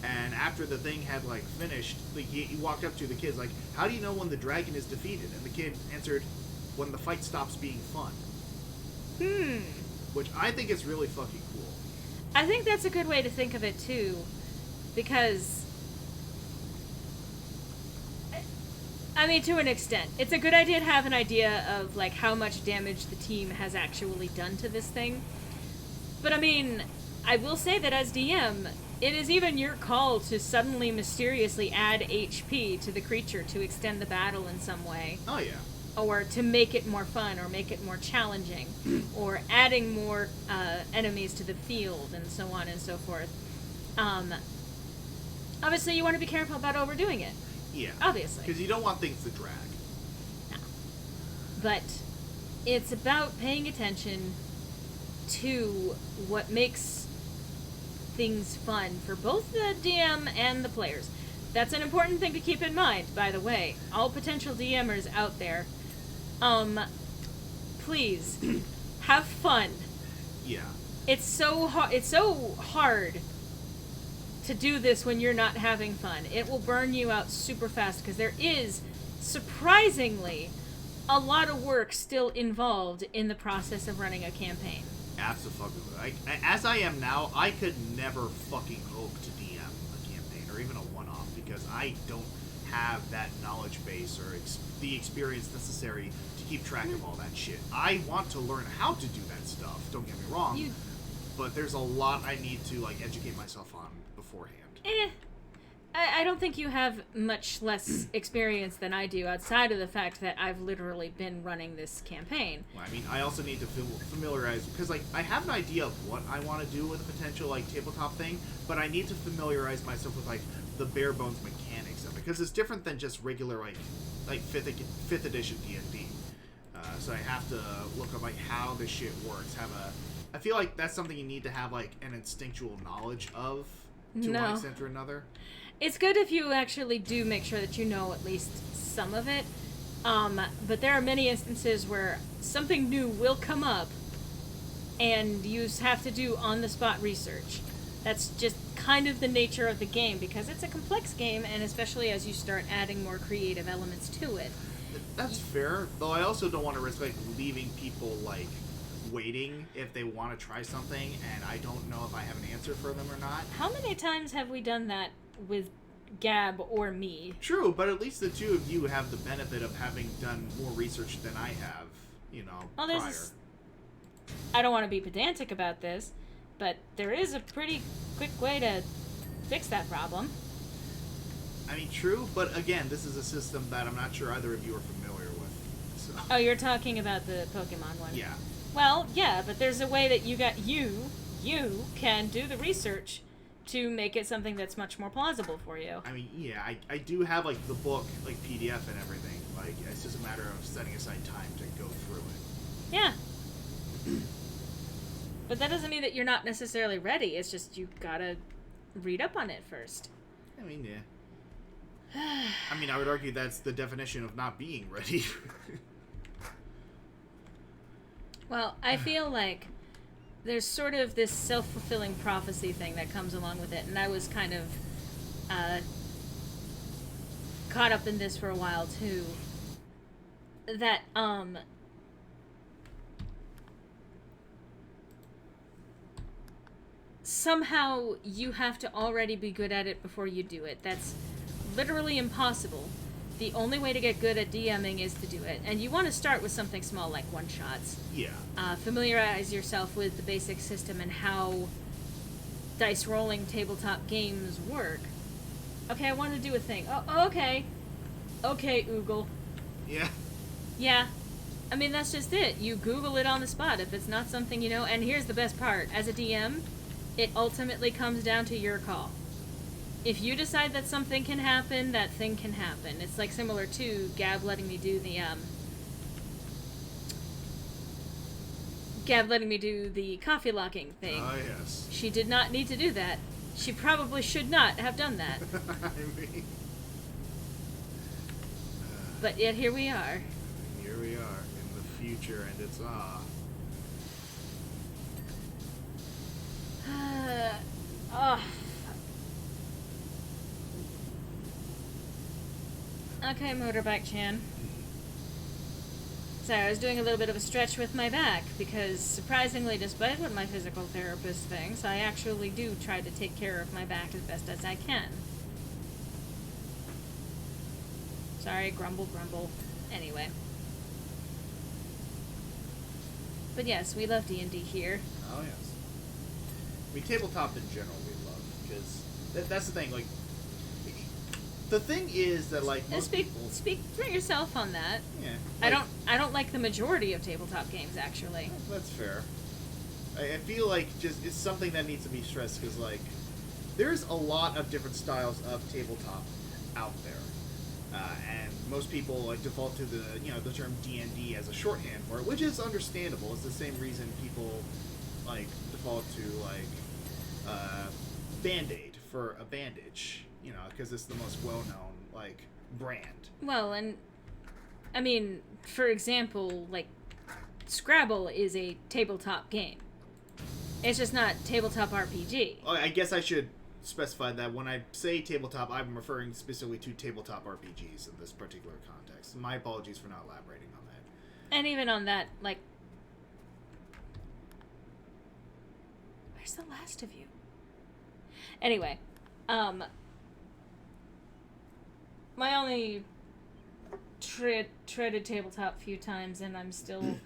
And after the thing had, like, finished, like, he walked up to the kids, like, how do you know when the dragon is defeated? And the kid answered, when the fight stops being fun. Which I think is really fucking cool. I think that's a good way to think of it, too. Because, I mean, to an extent. It's a good idea to have an idea of, like, how much damage the team has actually done to this thing. But, I mean, I will say that as DM, it is even your call to suddenly mysteriously add HP to the creature to extend the battle in some way. Oh, yeah. Or to make it more fun, or make it more challenging, or adding more enemies to the field, and so on and so forth. Obviously, you want to be careful about overdoing it. Yeah. Obviously. Because you don't want things to drag. No. But it's about paying attention to what makes things fun for both the DM and the players. That's an important thing to keep in mind, by the way. All potential DMers out there, please, have fun. Yeah. It's so hard to do this when you're not having fun. It will burn you out super fast because there is, surprisingly, a lot of work still involved in the process of running a campaign. Absolutely. As I am now, I could never fucking hope to DM a campaign or even a one-off because I don't have that knowledge base or the experience necessary to keep track of all that shit. I want to learn how to do that stuff, don't get me wrong, but there's a lot I need to like educate myself on beforehand. I don't think you have much less experience than I do outside of the fact that I've literally been running this campaign. Well, I mean, I also need to familiarize, because, like, I have an idea of what I want to do with a potential, like, tabletop thing, but I need to familiarize myself with, like, the bare bones mechanics of it, because it's different than just regular, like 5th edition D&D. So I have to look up, like, how this shit works, I feel like that's something you need to have, like, an instinctual knowledge of, to one extent or another. It's good if you actually do make sure that you know at least some of it, but there are many instances where something new will come up and you have to do on-the-spot research. That's just kind of the nature of the game, because it's a complex game, and especially as you start adding more creative elements to it. That's fair, though I also don't want to risk, like, leaving people, like, waiting if they want to try something, and I don't know if I have an answer for them or not. How many times have we done that with Gab or me? True, but at least the two of you have the benefit of having done more research than I have, prior. I don't want to be pedantic about this, but there is a pretty quick way to fix that problem. I mean, true, but again, this is a system that I'm not sure either of you are familiar with. So. Oh, you're talking about the Pokemon one? Yeah. Well, yeah, but there's a way that you can do the research to make it something that's much more plausible for you. I mean, yeah, I do have, like, the book, like, PDF and everything. Like, it's just a matter of setting aside time to go through it. Yeah. But that doesn't mean that you're not necessarily ready. It's just you gotta read up on it first. I mean, yeah. I mean, I would argue that's the definition of not being ready. Well, I feel like there's sort of this self-fulfilling prophecy thing that comes along with it, and I was kind of caught up in this for a while too. That somehow you have to already be good at it before you do it. That's literally impossible. The only way to get good at DMing is to do it. And you want to start with something small like one-shots. Yeah. Familiarize yourself with the basic system and how dice rolling tabletop games work. Okay, I want to do a thing. Oh, okay. Okay, Oogle. Yeah. Yeah. I mean, that's just it. You Google it on the spot if it's not something you know. And here's the best part. As a DM, it ultimately comes down to your call. If you decide that something can happen, that thing can happen. It's like similar to Gab letting me do the coffee locking thing. Oh, yes. She did not need to do that. She probably should not have done that. I mean... But yet here we are. Here we are in the future, and it's Okay, Motorbike Chan. So I was doing a little bit of a stretch with my back, because surprisingly, despite what my physical therapist thinks, I actually do try to take care of my back as best as I can. Sorry, grumble, grumble. Anyway. But yes, we love D&D here. Oh, yes. I mean, tabletop in general we love, because that's the thing, like, the thing is that, like, most people... Speak for yourself on that. Yeah. Like, I don't like the majority of tabletop games, actually. That's fair. I feel like just it's something that needs to be stressed, because, like, there's a lot of different styles of tabletop out there. And most people, like, default to the term D&D as a shorthand for it, which is understandable. It's the same reason people, like, default to, like, Band-Aid for a bandage. Because it's the most well-known, like, brand. Well, and, I mean, for example, like, Scrabble is a tabletop game. It's just not tabletop RPG. I guess I should specify that when I say tabletop, I'm referring specifically to tabletop RPGs in this particular context. My apologies for not elaborating on that. And even on that, like, where's the last of you? Anyway, my only treaded tabletop a few times, and I'm still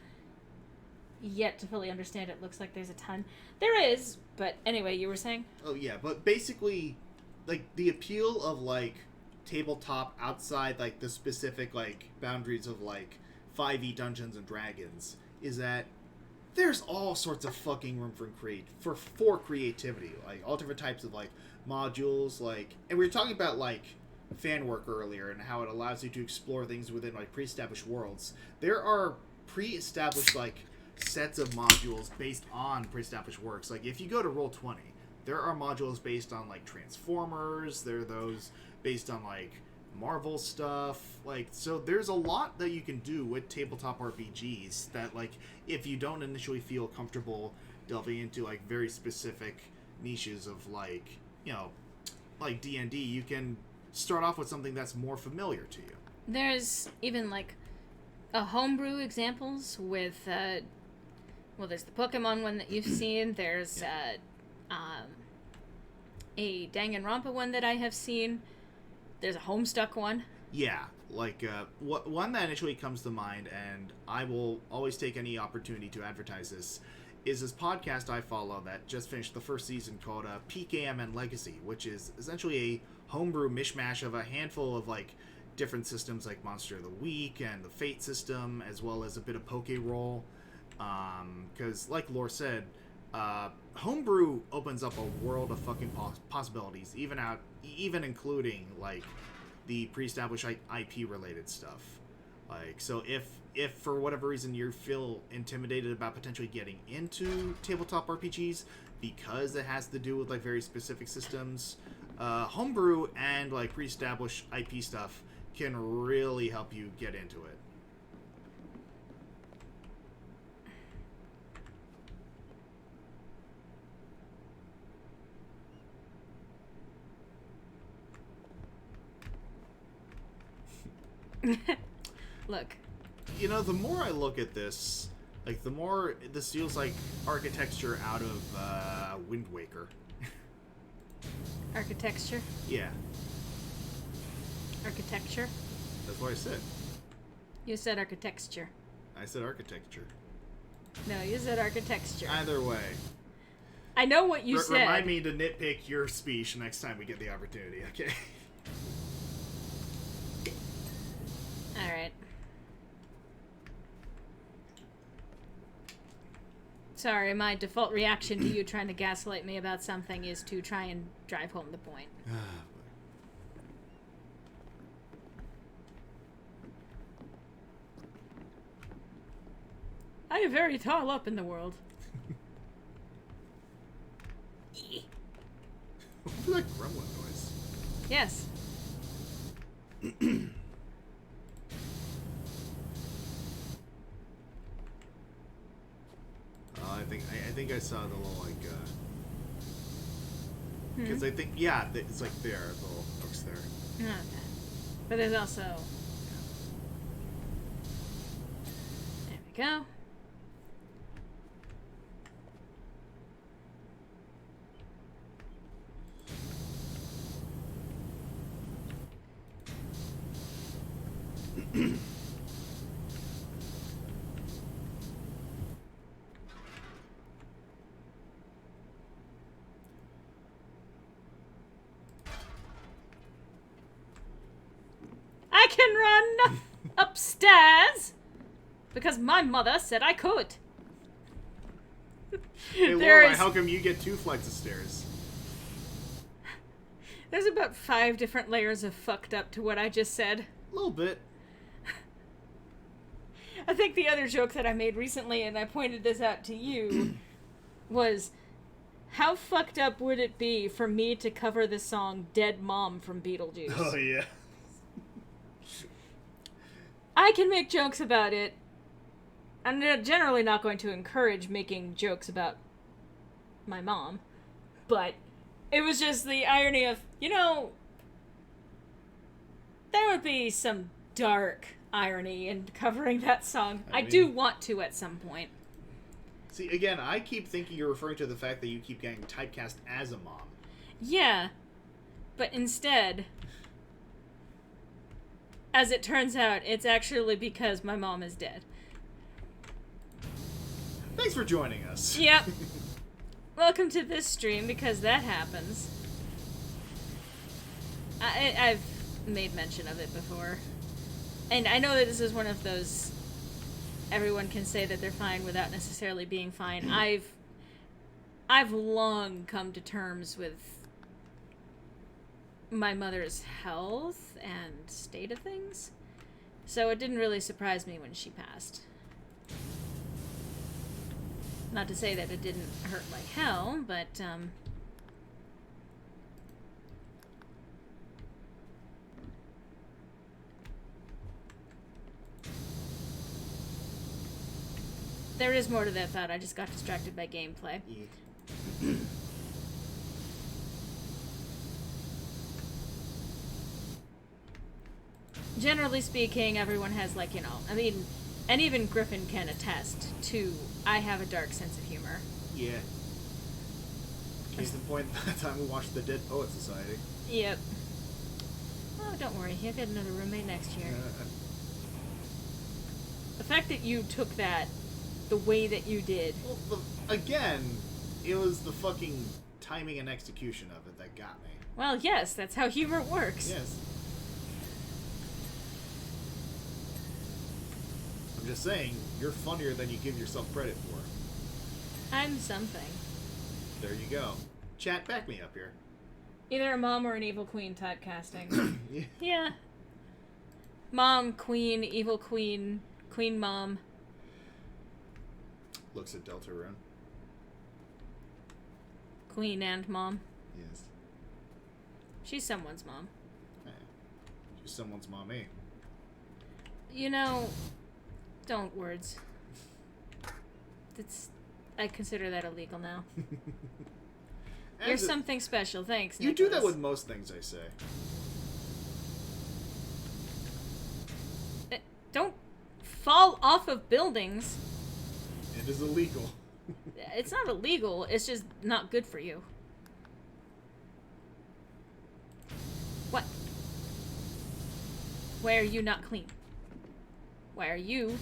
yet to fully understand it. Looks like there's a ton. There is, but anyway, you were saying? Oh, yeah, but basically, like, the appeal of, like, tabletop outside, like, the specific, like, boundaries of, like, 5e Dungeons and Dragons is that there's all sorts of fucking room for creativity. Like, all different types of, like, modules, like... And we were talking about, like, fan work earlier and how it allows you to explore things within, like, pre-established worlds. There are pre-established, like, sets of modules based on pre-established works. Like, if you go to Roll20, there are modules based on, like, Transformers. There are those based on, like, Marvel stuff. Like, so there's a lot that you can do with tabletop RPGs that, like, if you don't initially feel comfortable delving into, like, very specific niches of, like, you know, like D&D, you can start off with something that's more familiar to you. There's even, like, a homebrew examples with, well, there's the Pokemon one that you've seen. There's a Danganronpa one that I have seen. There's a Homestuck one. Yeah, like, one that initially comes to mind, and I will always take any opportunity to advertise this, is this podcast I follow that just finished the first season called PKMN Legacy, which is essentially a homebrew mishmash of a handful of, like, different systems like Monster of the Week and the Fate system, as well as a bit of Poke Roll. Because, like Lore said, homebrew opens up a world of fucking possibilities, even including, like, the pre-established IP-related stuff. Like, so if for whatever reason you feel intimidated about potentially getting into tabletop RPGs because it has to do with, like, very specific systems, homebrew and, like, pre-established IP stuff can really help you get into it. Look. You know, the more I look at this, like, the more this feels like architecture out of Wind Waker. Architecture? Yeah. Architecture? That's what I said. You said architecture. I said architecture. No, you said architecture. Either way. I know what you said. Remind me to nitpick your speech next time we get the opportunity, okay? Alright. Sorry, my default reaction to you trying to gaslight me about something is to try and drive home the point. I am very tall up in the world. What's that gremlin noise? Yes. I think I saw the little, like, because I think, yeah, it's like there, the little hooks there. Okay. But there's also... There we go. I can run upstairs because my mother said I could. Hey, Laura, how come you get 2 flights of stairs? There's about 5 different layers of fucked up to what I just said. A little bit. I think the other joke that I made recently, and I pointed this out to you, was how fucked up would it be for me to cover the song Dead Mom from Beetlejuice? Oh, yeah. I can make jokes about it. I'm generally not going to encourage making jokes about my mom, but It was just the irony of, there would be some dark irony in covering that song. I do want to at some point. See, again, I keep thinking you're referring to the fact that you keep getting typecast as a mom. Yeah, but instead, as it turns out, it's actually because my mom is dead. Thanks for joining us. Yep. Welcome to this stream, because that happens. I've made mention of it before. And I know that this is one of those everyone can say that they're fine without necessarily being fine. I've long come to terms with my mother's health and state of things. So it didn't really surprise me when she passed. Not to say that it didn't hurt like hell, but, there is more to that thought. I just got distracted by gameplay. Yeah. Generally speaking, everyone has, like, and even Griffin can attest to, I have a dark sense of humor. Yeah. Case in point, by the time we watched the Dead Poet Society. Yep. Oh, don't worry. You'll get another roommate next year. The fact that you took that the way that you did. Well, again, it was the fucking timing and execution of it that got me. Well, yes, that's how humor works. Yes. I'm just saying, you're funnier than you give yourself credit for. I'm something. There you go. Chat, back me up here. Either a mom or an evil queen typecasting. Yeah. Yeah. Mom, queen, evil queen, queen mom. Looks at Deltarune. Queen and mom. Yes. She's someone's mom. Yeah. She's someone's mommy. Don't words. I consider that illegal now. You're something special, thanks, You Nicholas. do that with most things I say. Don't fall off of buildings. It is illegal. It's not illegal, it's just not good for you. What? Why are you not clean? Why are you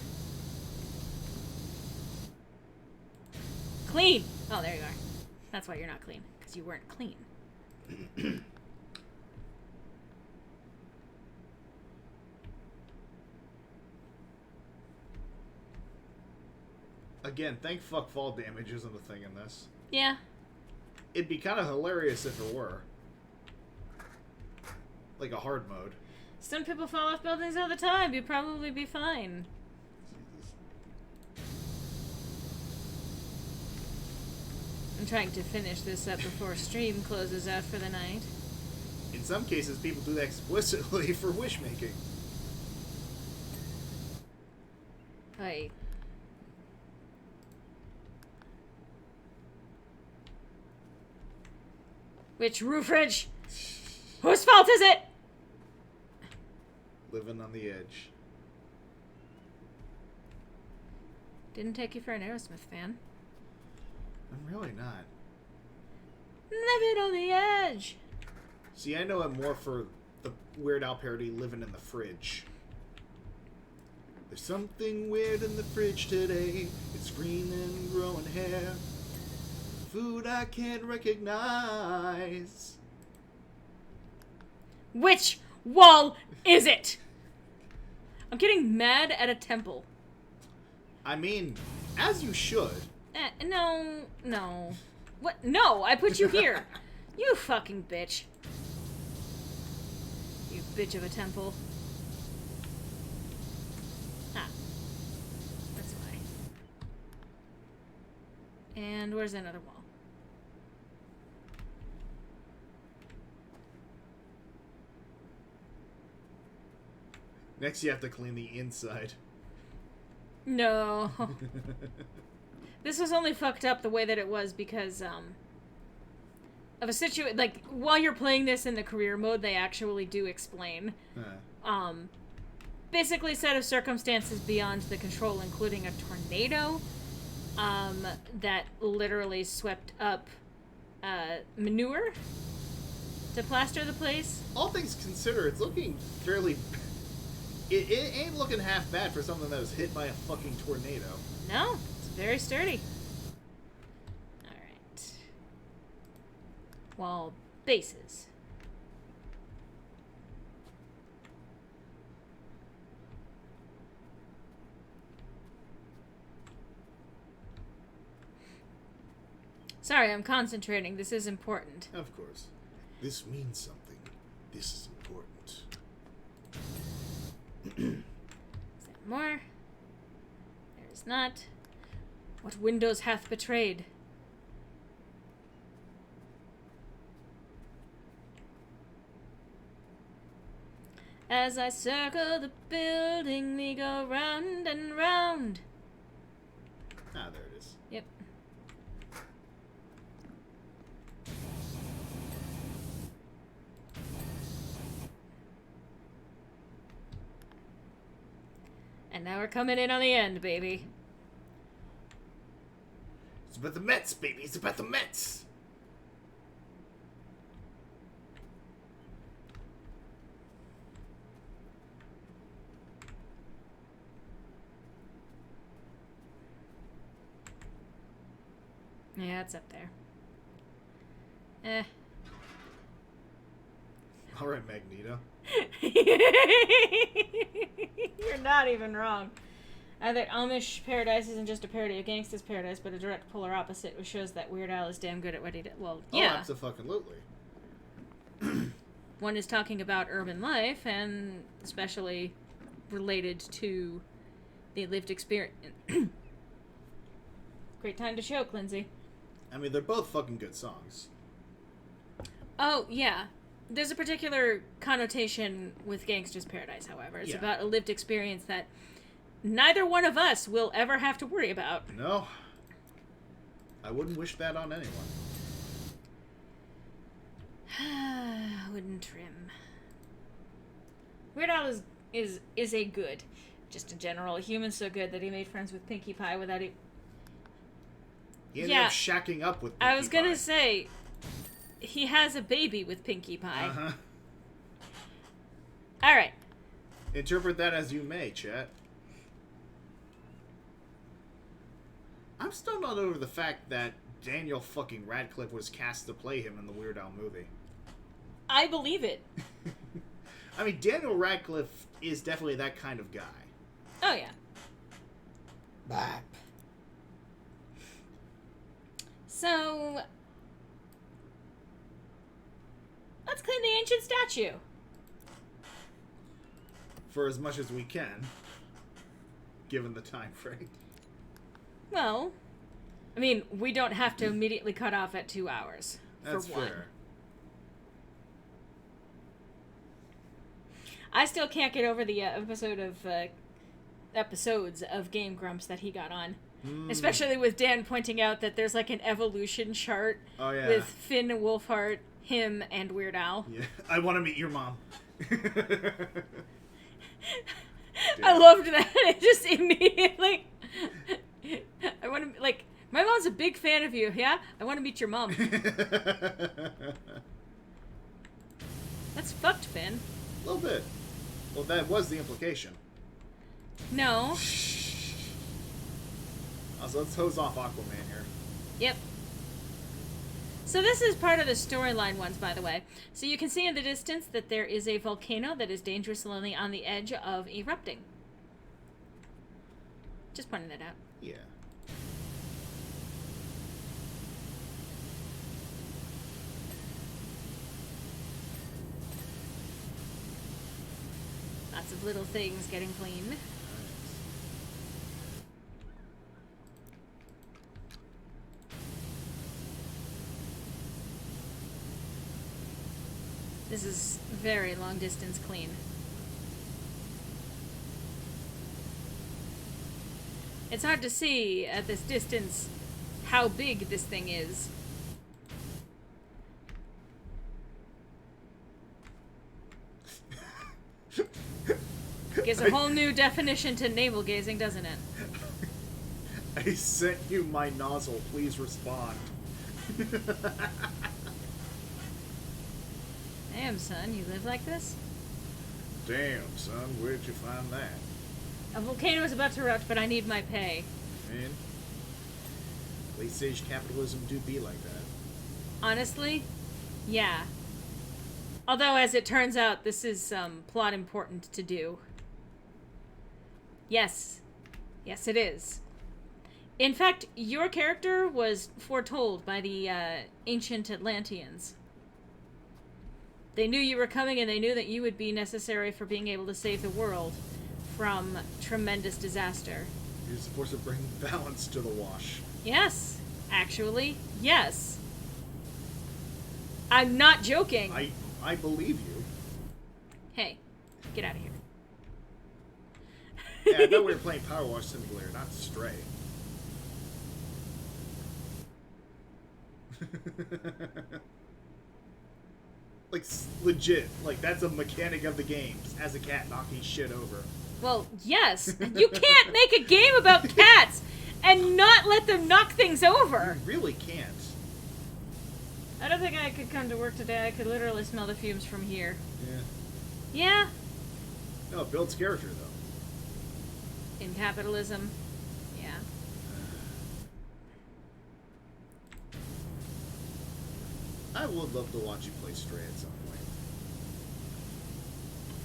clean? Oh, there you are. That's why you're not clean, because you weren't clean. Again, thank fuck fall damage isn't a thing in this. Yeah. It'd be kind of hilarious if it were. Like a hard mode. Some people fall off buildings all the time. You'd probably be fine. Jesus. I'm trying to finish this up before stream closes out for the night. In some cases, people do that explicitly for wish making. Hey. Which roof ridge? Whose fault is it? Living on the edge. Didn't take you for an Aerosmith fan. I'm really not. Living on the edge. See, I know it more for the Weird Al parody, Living in the Fridge. There's something weird in the fridge today. It's green and growing hair. Food I can't recognize. Which wall is it? I'm getting mad at a temple. I mean, as you should. No. What? No, I put you here. You fucking bitch. You bitch of a temple. Ah. That's why. And where's another wall? Next, you have to clean the inside. No. This was only fucked up the way that it was because, of a situation, like, while you're playing this in the career mode, they actually do explain. Basically, set of circumstances beyond the control, including a tornado, that literally swept up, manure to plaster the place. All things considered, it's looking fairly... It ain't looking half bad for something that was hit by a fucking tornado. No, it's very sturdy. Alright. Wall bases. Sorry, I'm concentrating. This is important. Of course. This means something. This is important. Is there more? There is not. What windows hath betrayed? As I circle the building, we go round and round. Ah, there it is. Yep. And now we're coming in on the end, baby. It's about the Mets, baby. It's about the Mets. Yeah, it's up there. Eh. All right, Magneto. You're not even wrong. Either Amish Paradise isn't just a parody of Gangsta's Paradise, but a direct polar opposite, which shows that Weird Al is damn good at what he did. Well, yeah. Oh, absolutely. One is talking about urban life, and especially related to the lived experience. Great time to choke, Lindsay. I mean, they're both fucking good songs. Oh, yeah. There's a particular connotation with Gangsta's Paradise, however. It's about a lived experience that neither one of us will ever have to worry about. No. I wouldn't wish that on anyone. Wooden trim. Weird Al is a good. Just in general, a human so good that he made friends with Pinkie Pie without it. He ended up shacking up with Pinkie Pie. I was gonna say, he has a baby with Pinkie Pie. Uh-huh. Alright. Interpret that as you may, chat. I'm still not over the fact that Daniel fucking Radcliffe was cast to play him in the Weird Al movie. I believe it. I mean, Daniel Radcliffe is definitely that kind of guy. Oh, yeah. Bah. So, let's clean the ancient statue. For as much as we can, given the time frame. Well, I mean, we don't have to immediately cut off at 2 hours. That's for one. fair. I still can't get over the episodes of Game Grumps that he got on. Especially with Dan pointing out that there's like an evolution chart with Finn Wolfhard, him, and Weird Al. Yeah, I want to meet your mom. I loved that. It just immediately... I want to... Like, my mom's a big fan of you, yeah? I want to meet your mom. That's fucked, Finn. A little bit. Well, that was the implication. No. So let's hose off Aquaman here. Yep. So this is part of the storyline ones, by the way. So you can see in the distance that there is a volcano that is dangerously on the edge of erupting. Just pointing that out. Yeah. Lots of little things getting cleaned. This is very long distance clean. It's hard to see at this distance how big this thing is. Gives a whole new definition to navel gazing, doesn't it? I sent you my nozzle. Please respond. Damn, son, you live like this? Damn, son, where'd you find that? A volcano is about to erupt, but I need my pay. Man, late-stage capitalism do be like that. Honestly, yeah. Although, as it turns out, this is plot important to do. Yes. Yes, it is. In fact, your character was foretold by the ancient Atlanteans. They knew you were coming, and they knew that you would be necessary for being able to save the world from tremendous disaster. You're supposed to bring balance to the wash. Yes. Actually, yes. I'm not joking. I believe you. Hey, get out of here. Yeah, I thought we were playing Powerwash Simulator, not Stray. Like, legit. Like, that's a mechanic of the game. As a cat knocking shit over. Well, yes. You can't make a game about cats and not let them knock things over. You really can't. I don't think I could come to work today. I could literally smell the fumes from here. Yeah. Yeah. No, it builds character, though. In capitalism. Yeah. I would love to watch you play Stray at some point.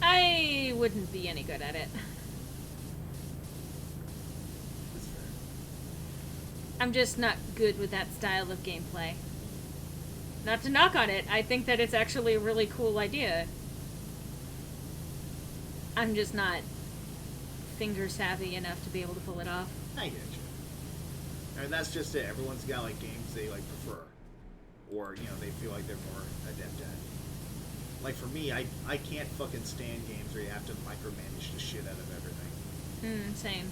I wouldn't be any good at it. That's fair. I'm just not good with that style of gameplay. Not to knock on it, I think that it's actually a really cool idea. I'm just not finger savvy enough to be able to pull it off. I get you. And that's just it. Everyone's got like games they like prefer, or you know they feel like they're more adept at. Like for me, I can't fucking stand games where you have to micromanage the shit out of everything. Same.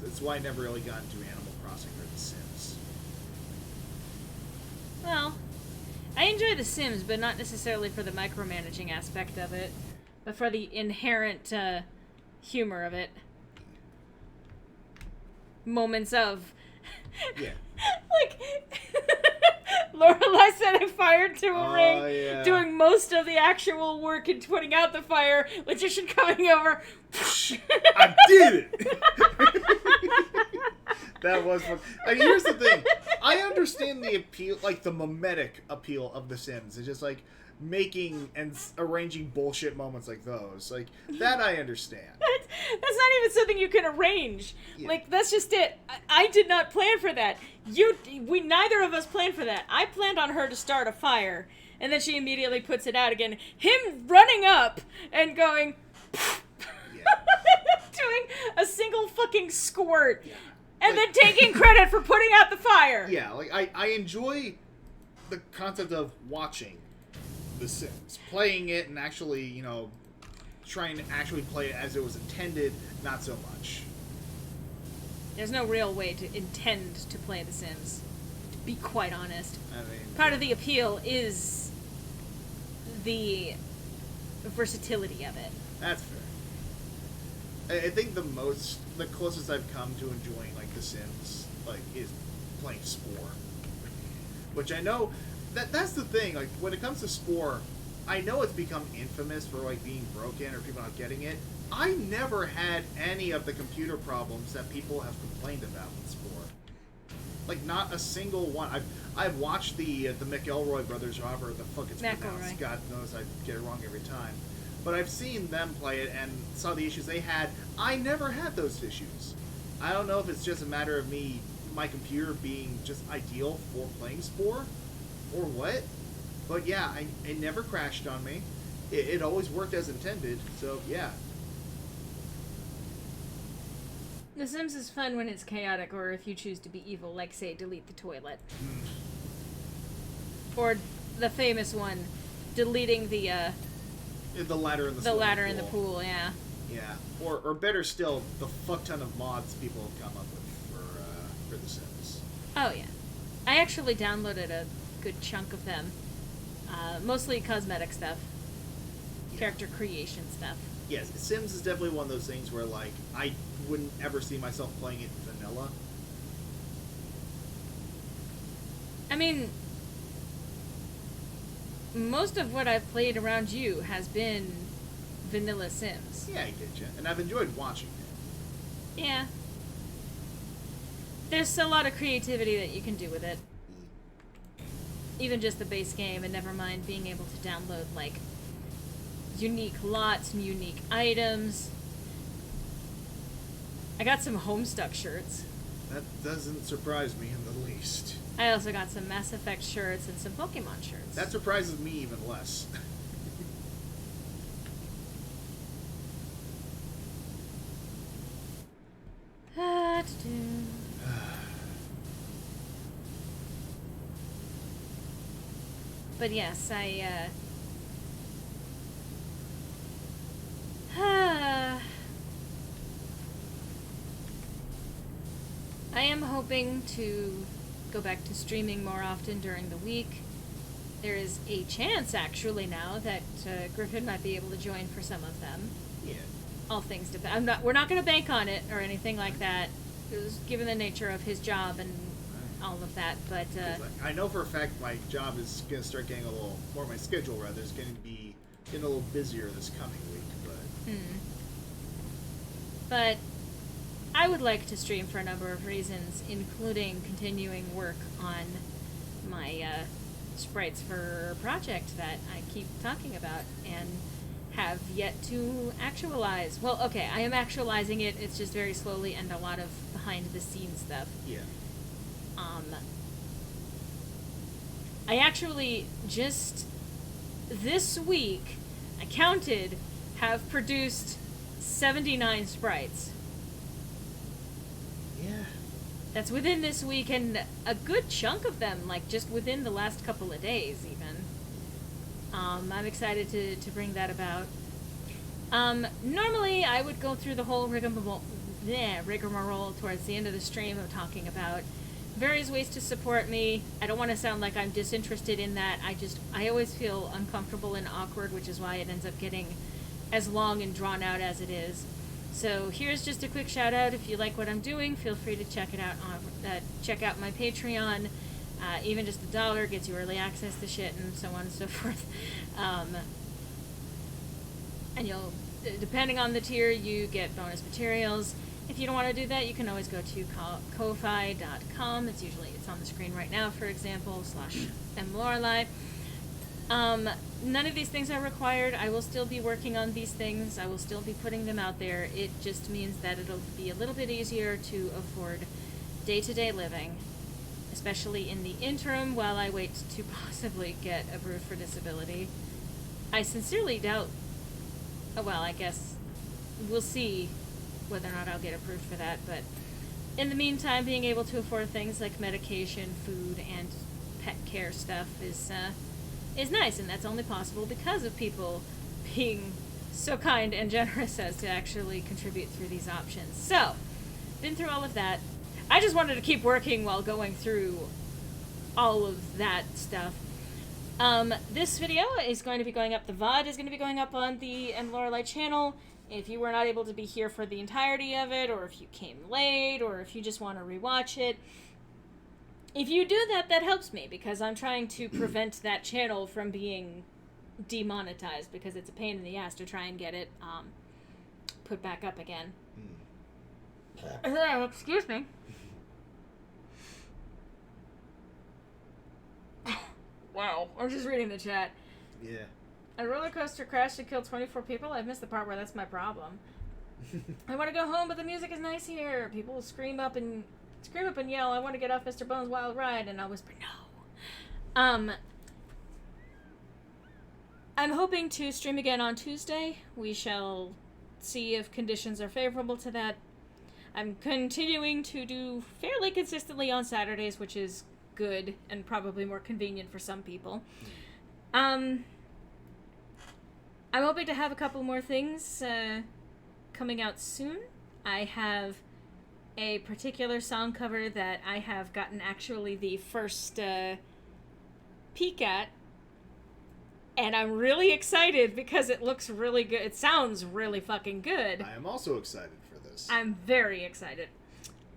It's why I never really got into Animal Crossing or The Sims. Well, I enjoy The Sims, but not necessarily for the micromanaging aspect of it, but for the inherent humor of it. Moments of... Yeah. Like, Lorelai setting fire to a ring, yeah. doing most of the actual work and putting out the fire, Magician coming over. I did it! That was fun. I mean, here's the thing. I understand the appeal, like the mimetic appeal of The Sims. It's just like making and arranging bullshit moments like those. Like, that I understand. That's not even something you can arrange. Yeah. Like, that's just it. I did not plan for that. We neither of us planned for that. I planned on her to start a fire, and then she immediately puts it out again. Him running up and going... doing a single fucking squirt. Yeah. And like, then taking credit for putting out the fire. Yeah, like, I enjoy the concept of watching The Sims. Playing it and actually, you know, trying to actually play it as it was intended, not so much. There's no real way to intend to play The Sims, to be quite honest. I mean... Part of the appeal is the versatility of it. That's fair. I think the closest I've come to enjoying like The Sims like is playing Spore, which I know that's the thing. Like when it comes to Spore, I know it's become infamous for like being broken or people not getting it. I never had any of the computer problems that people have complained about with Spore. Like not a single one. I've watched the McElroy brothers, however the fuck it's pronounced. God knows I get it wrong every time. But I've seen them play it and saw the issues they had. I never had those issues. I don't know if it's just a matter of my computer being just ideal for playing Spore, or what. But yeah, it never crashed on me. It always worked as intended, so yeah. The Sims is fun when it's chaotic, or if you choose to be evil, like, say, delete the toilet. Or the famous one, deleting the ladder in the ladder in the pool, yeah. Yeah, or better still, the fuck ton of mods people have come up with for The Sims. Oh yeah, I actually downloaded a good chunk of them, mostly cosmetic stuff, character creation stuff. yes, Sims is definitely one of those things where, like, I wouldn't ever see myself playing it vanilla. I mean, most of what I've played around you has been vanilla Sims. Yeah, I get you. And I've enjoyed watching it. Yeah. There's a lot of creativity that you can do with it. Even just the base game, and never mind being able to download, like, unique lots and unique items. I got some Homestuck shirts. That doesn't surprise me in the least. I also got some Mass Effect shirts and some Pokemon shirts. That surprises me even less. But yes, I am hoping to go back to streaming more often during the week. There is a chance, actually, now that Griffin might be able to join for some of them. Yeah. All things depend. We're not going to bank on it or anything like that. It was given the nature of his job and all of that, but I know for a fact my job is going to start getting a little, or my schedule rather, is going to be getting a little busier this coming week, but... But I would like to stream for a number of reasons, including continuing work on my sprites for a project that I keep talking about and have yet to actualize. Well, okay, I am actualizing it, it's just very slowly and a lot of behind-the-scenes stuff. Yeah. I actually just this week, I counted, have produced 79 sprites. Yeah. That's within this week, and a good chunk of them, like, just within the last couple of days, even. I'm excited to bring that about. Normally, I would go through the whole rigmarole towards the end of the stream of talking about various ways to support me. I don't want to sound like I'm disinterested in that. I always feel uncomfortable and awkward, which is why it ends up getting as long and drawn out as it is. So here's just a quick shout out. If you like what I'm doing, feel free to check it out. Check out my Patreon. Even just $1 gets you early access to shit and so on and so forth. And you'll, depending on the tier, you get bonus materials. If you don't want to do that, you can always go to ko-fi.com. It's on the screen right now, for example, /mlorelei. None of these things are required. I will still be working on these things. I will still be putting them out there. It just means that it'll be a little bit easier to afford day-to-day living, especially in the interim while I wait to possibly get approved for disability. I sincerely doubt, well, I guess we'll see whether or not I'll get approved for that, but in the meantime, being able to afford things like medication, food, and pet care stuff is nice, and that's only possible because of people being so kind and generous as to actually contribute through these options. So, been through all of that. I just wanted to keep working while going through all of that stuff. This video is going to be going up, the VOD is going to be going up on the Lorelei channel. If you were not able to be here for the entirety of it, or if you came late, or if you just want to rewatch it, if you do that, that helps me, because I'm trying to prevent that channel from being demonetized, because it's a pain in the ass to try and get it put back up again. Excuse me. Wow, I'm just reading the chat. Yeah. A roller coaster crashed and killed 24 people? I've missed the part where that's my problem. I want to go home, but the music is nice here. People will scream up and yell, I want to get off Mr. Bones' Wild Ride, and I'll whisper, no. I'm hoping to stream again on Tuesday. We shall see if conditions are favorable to that. I'm continuing to do fairly consistently on Saturdays, which is good and probably more convenient for some people. I'm hoping to have a couple more things coming out soon. I have a particular song cover that I have gotten actually the first peek at And I'm really excited because it looks really good. It sounds really fucking good. I am also excited for this. I'm very excited.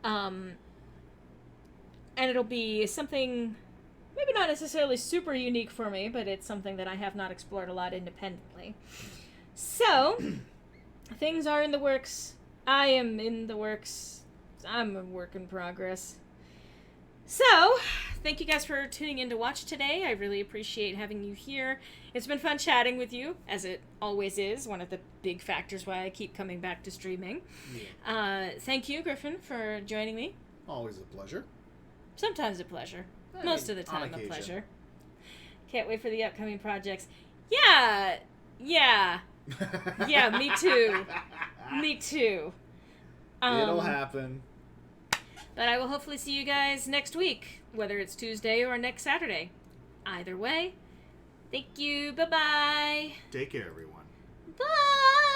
And it'll be something maybe not necessarily super unique for me, but it's something that I have not explored a lot independently. So, things are in the works. I am in the works. I'm a work in progress. So, thank you guys for tuning in to watch today. I really appreciate having you here. It's been fun chatting with you, as it always is. One of the big factors why I keep coming back to streaming. Yeah. Thank you, Griffin, for joining me. Always a pleasure. Sometimes a pleasure. Most of the time a pleasure. Can't wait for the upcoming projects. Yeah, me too. Me too. It'll happen. But I will hopefully see you guys next week, whether it's Tuesday or next Saturday. Either way, thank you. Bye-bye. Take care, everyone. Bye.